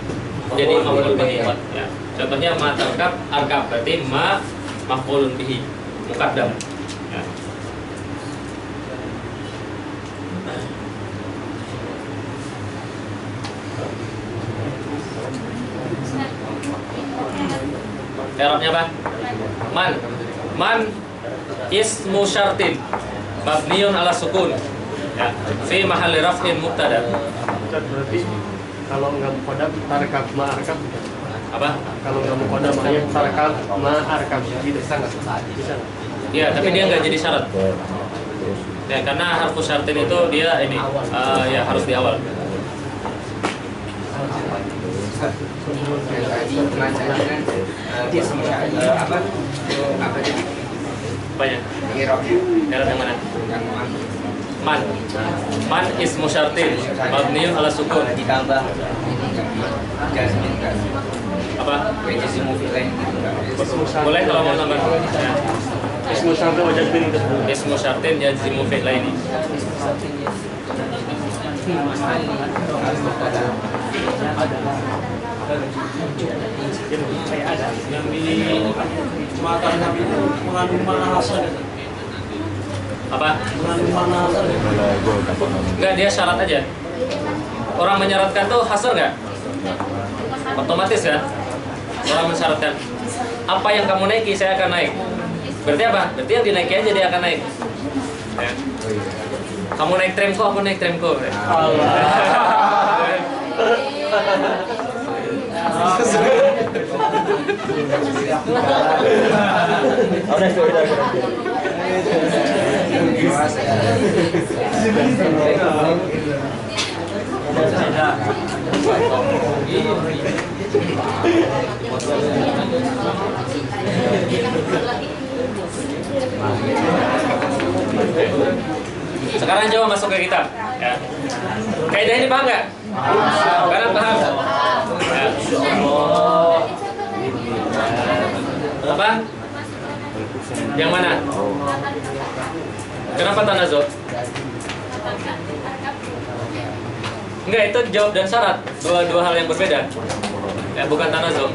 maf'ul bihi. Ya. Contohnya ma tarkab arkab, berarti ma maf'ulun bihi muqaddam. Ya. I'rabnya apa? Man ismu syartin mabniun ala sukun. Ya, fi mahalli raf'in mubtada. Berarti kalau nggak mukodam tarkab ma arkab. Apa? Kalau nggak mukodam makanya tarkab ma arkab gitu. Bisa nggak? Bisa. Ya, tapi dia nggak jadi syarat. Ya, karena harfu syartin itu dia ini ya harus di awal. Tadi man tadi kan apa jadi Banyak. irobnya I'rab yang mana? yang Man ismu syartin mabniun ala sukun. ditambah ini jasmin kan Apa? jazmu fi'lain gitu kan. Boleh kalau mau nambah. Ya. Ismu syartin wajah bin itu. Ismu syartin yajimu fi'laini. Yang di mata Nabi itu mengandung makna hasan. Apa? Mengandung makna hasan. Enggak, dia syarat aja. Orang menyaratkan tuh hasar nggak? Otomatis kan? Orang mensyaratkan apa yang kamu naiki saya akan naik. Berarti apa? Berarti yang dinaiki aja dia akan naik. Ya. Kamu naik tramko, aku naik tramko. Sekarang coba masuk ke kitab. Ya. Kaidah ini paham nggak? Sekarang paham. Ya. Apa? Yang mana? Kenapa tanazo? Enggak, itu jawab dan syarat. Dua hal yang berbeda. Ya, bukan tanazo.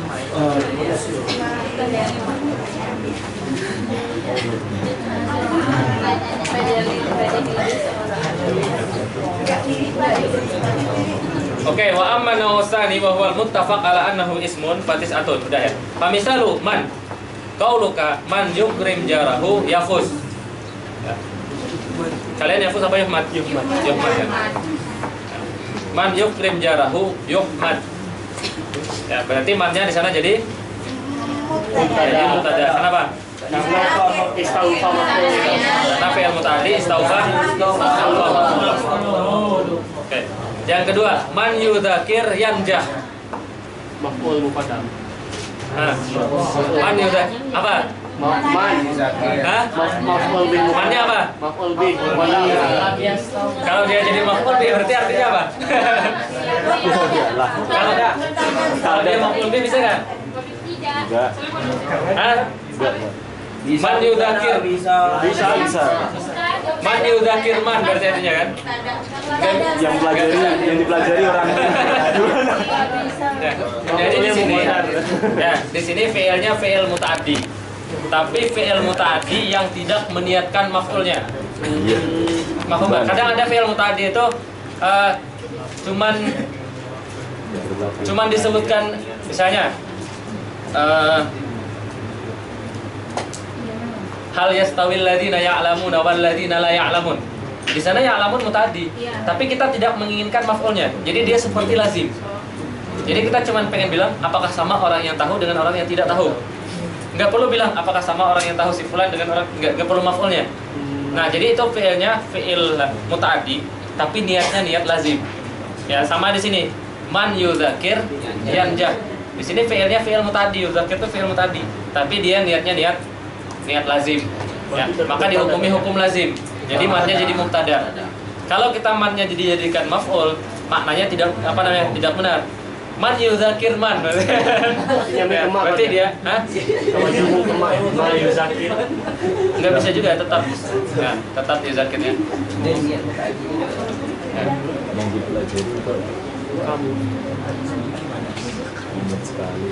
Oke, wa amma nawsani wa huwa al-muttafaq ala annahu ismun fatis'atun. Udah ya. Famisalu man qauluka man yukrim jarahu yafuz. Ya. Kalian yafuz apa yuhmad? Yuhmad ya. Man yukrim jarahu yuhmad. Ya, berarti man-nya di sana jadi mubtada. Kenapa? Karena istaufa Karena fi'il muta'addi istaufa. Oke. Yang kedua, man yudzakir yanjah. maf'ul muqaddam. Nah, man yudzakir apa? Hah? Maf'ul bin Man-nya apa? Maf'ul bin Kalau dia jadi maf'ul bi berarti artinya apa? Kalau dia maf'ul bi bisa nggak? Enggak. Hah? Man yudzakir Bisa. Man yudzakir man berarti artinya kan? Yang dipelajari orang. Ya, jadi di sini di sini fi'ilnya fi'il muta'addi. Tapi fi'il muta'addi yang tidak meniatkan maf'ulnya. Mafhum nggak? Kadang ada fi'il muta'addi itu cuman disebutkan misalnya hal yastawil ladzina ya'lamuna wal ladzina la ya'lamun. Di sana ya'lamun muta'addi, tapi kita tidak menginginkan maf'ulnya. Jadi dia seperti lazim. Jadi kita cuma pengen bilang apakah sama orang yang tahu dengan orang yang tidak tahu. Nggak perlu bilang apakah sama orang yang tahu si fulan dengan orang, nggak perlu maf'ulnya. Nah, jadi itu fi'ilnya fi'il muta'addi, tapi niatnya niat lazim. Ya, sama di sini. Man yudzakir yanjah. Di sini fi'ilnya fi'il muta'addi, yudzakir itu fi'il muta'addi, tapi dia niatnya niat lazim. Ya, maka dihukumi hukum lazim. Jadi matnya jadi mubtada. Kalau kita mannya dijadikan maf'ul, maknanya tidak tidak benar. Man yuzakir man. Berarti dia, Sama jumlah kemak, ma yuzakir. Enggak bisa juga, tetap tetap yuzakirnya. Yang dipelajari untuk Kamu. ingat sekali.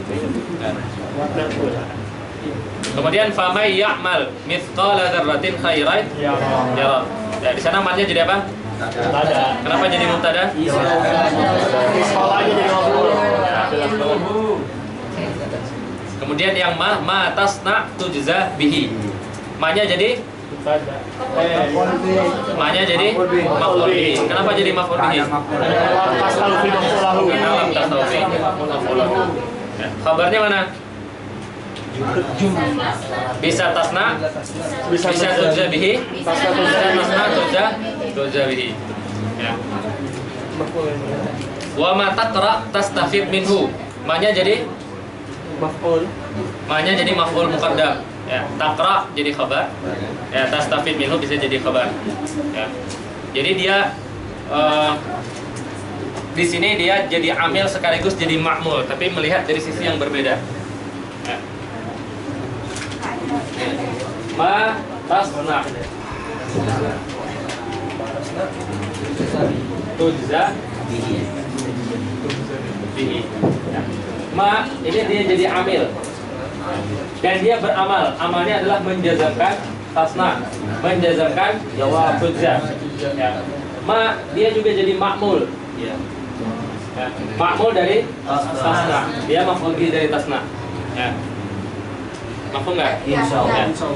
Kemudian famay ya'mal mithqala dzarratin khairan yara. Ya, di sana mannya jadi apa? Ada. Kenapa jadi mubtada? Sekolahnya jadi maf'ul. Kemudian yang ma tasna tujza bihi. Ma-nya jadi Ada. ma-nya jadi maf'ul bihi. Kenapa jadi maf'ul bihi? Pasal fi maf'ulahu. Karena lam tasawfi maf'ul lahu. Ya, kabarnya mana? Bisa tasna, bisa tujza bihi, bisa tasna tujza bihi. Ya. Wa ma taqra tastafid minhu. Ma-nya jadi Maf'ul. ma-nya jadi maf'ul muqaddam. Ya, taqra jadi khabar. Ya, tastafid minhu bisa jadi khabar. Ya. Jadi dia di sini dia jadi amil sekaligus jadi ma'mul, tapi melihat dari sisi yang berbeda. Ya. Ma tasna tujza bihi. Ya. Ma ini dia jadi amil dan dia beramal. Amalnya adalah menjazamkan tasna, menjazamkan jawab tujza. Ya. Ma dia juga jadi ma'mul. Ya. Ma'mul dari tasna. Dia maf'ul bihi dari tasna. Ya. Mafhum nggak? Ya.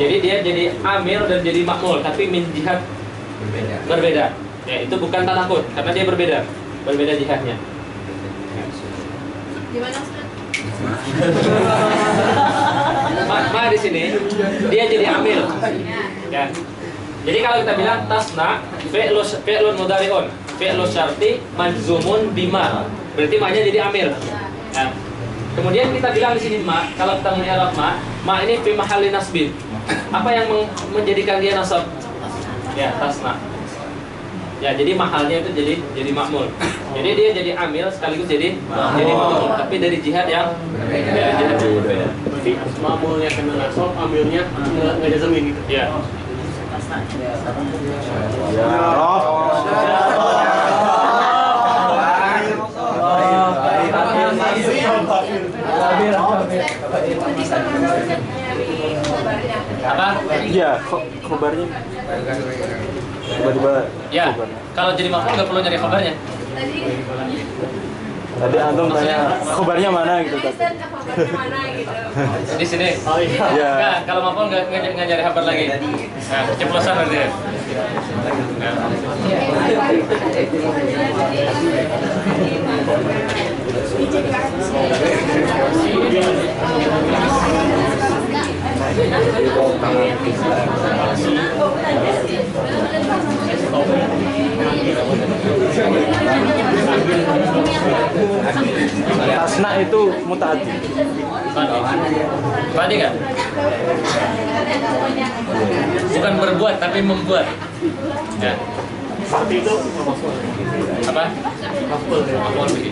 Jadi dia jadi amil dan jadi ma'mul, tapi min jihad berbeda. Ya, itu bukan tanakut karena dia berbeda jihadnya. Gimana Ustaz? Ma di sini dia jadi amil. Ya. Jadi kalau kita bilang tasna fi'lun mudhari'un, fi'lu syarti majzumun bima. Berarti ma-nya jadi amil. Ya. Kemudian kita bilang di sini ma, kalau kita melihat ma ini fi mahalli nasbin. Apa yang menjadikan dia nasab? Ya, tasna. Ya, jadi mahalnya itu jadi ma'mul. Jadi dia jadi amil sekaligus jadi ma'mul, tapi dari jihad yang berbeda. Berarti ma'mulnya kena nasab, ambilnya nggak jazamin gitu. Ya. Apa? Iya, khobarnya tiba-tiba Ya. khobar. Kalau jadi maf'ul nggak perlu nyari kabarnya. Tadi antum tanya khobarnya mana gitu tadi. Di sini. Oh iya. Iya. Nggak, kalau maf'ul nggak nyari kabar lagi. Nah, ceplosan nanti. Nah. Tasna itu mutaati. Padi nggak? Bukan berbuat tapi membuat. Ya. Seperti itu maf'ul. Apa? Maf'ul. Maf'ul bihi.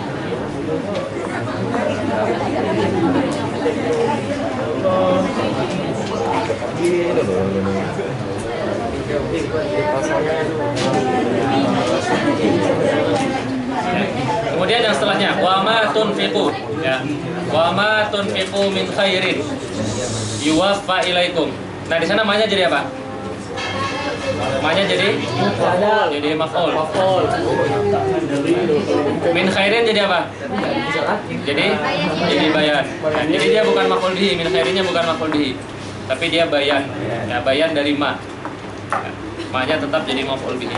Kemudian yang setelahnya wa ma tunfiqu, ya. Wa ma tunfiqu min khairin yuwaffa ilaikum. Nah, di sana ma-nya jadi apa? Ma-nya jadi maf'ul. Maf'ul. Min khairin jadi apa? Jadi bayan. Ya, jadi dia bukan maf'ul bihi, min khairinnya bukan maf'ul bihi. Tapi dia bayan. Ya, bayan dari ma. Ya, ma-nya tetap jadi maf'ul bihi.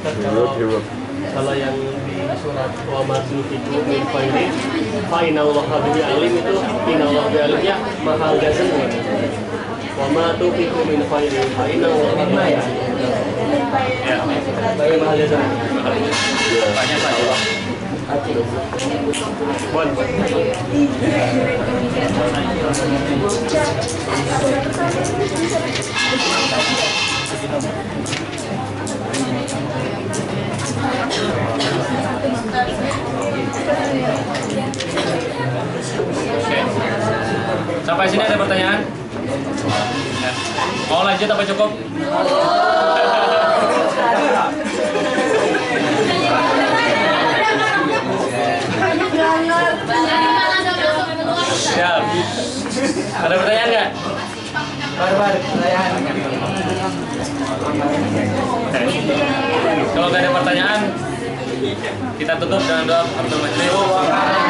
Kalau yang di surat wa matufiku min khairin fa innallaha bihi alim itu innallaha bihi alim ya mahal jazm. Wa matufiku min khairin fa innallaha bihi alim. Ya, Mahal jazm. banyak Pak. Bon. Oke. Sampai sini ada pertanyaan? Ya. Mau lanjut apa cukup? Siap. Ada pertanyaan nggak? Kalau nggak ada pertanyaan, kita tutup dengan doa Abdul Majid.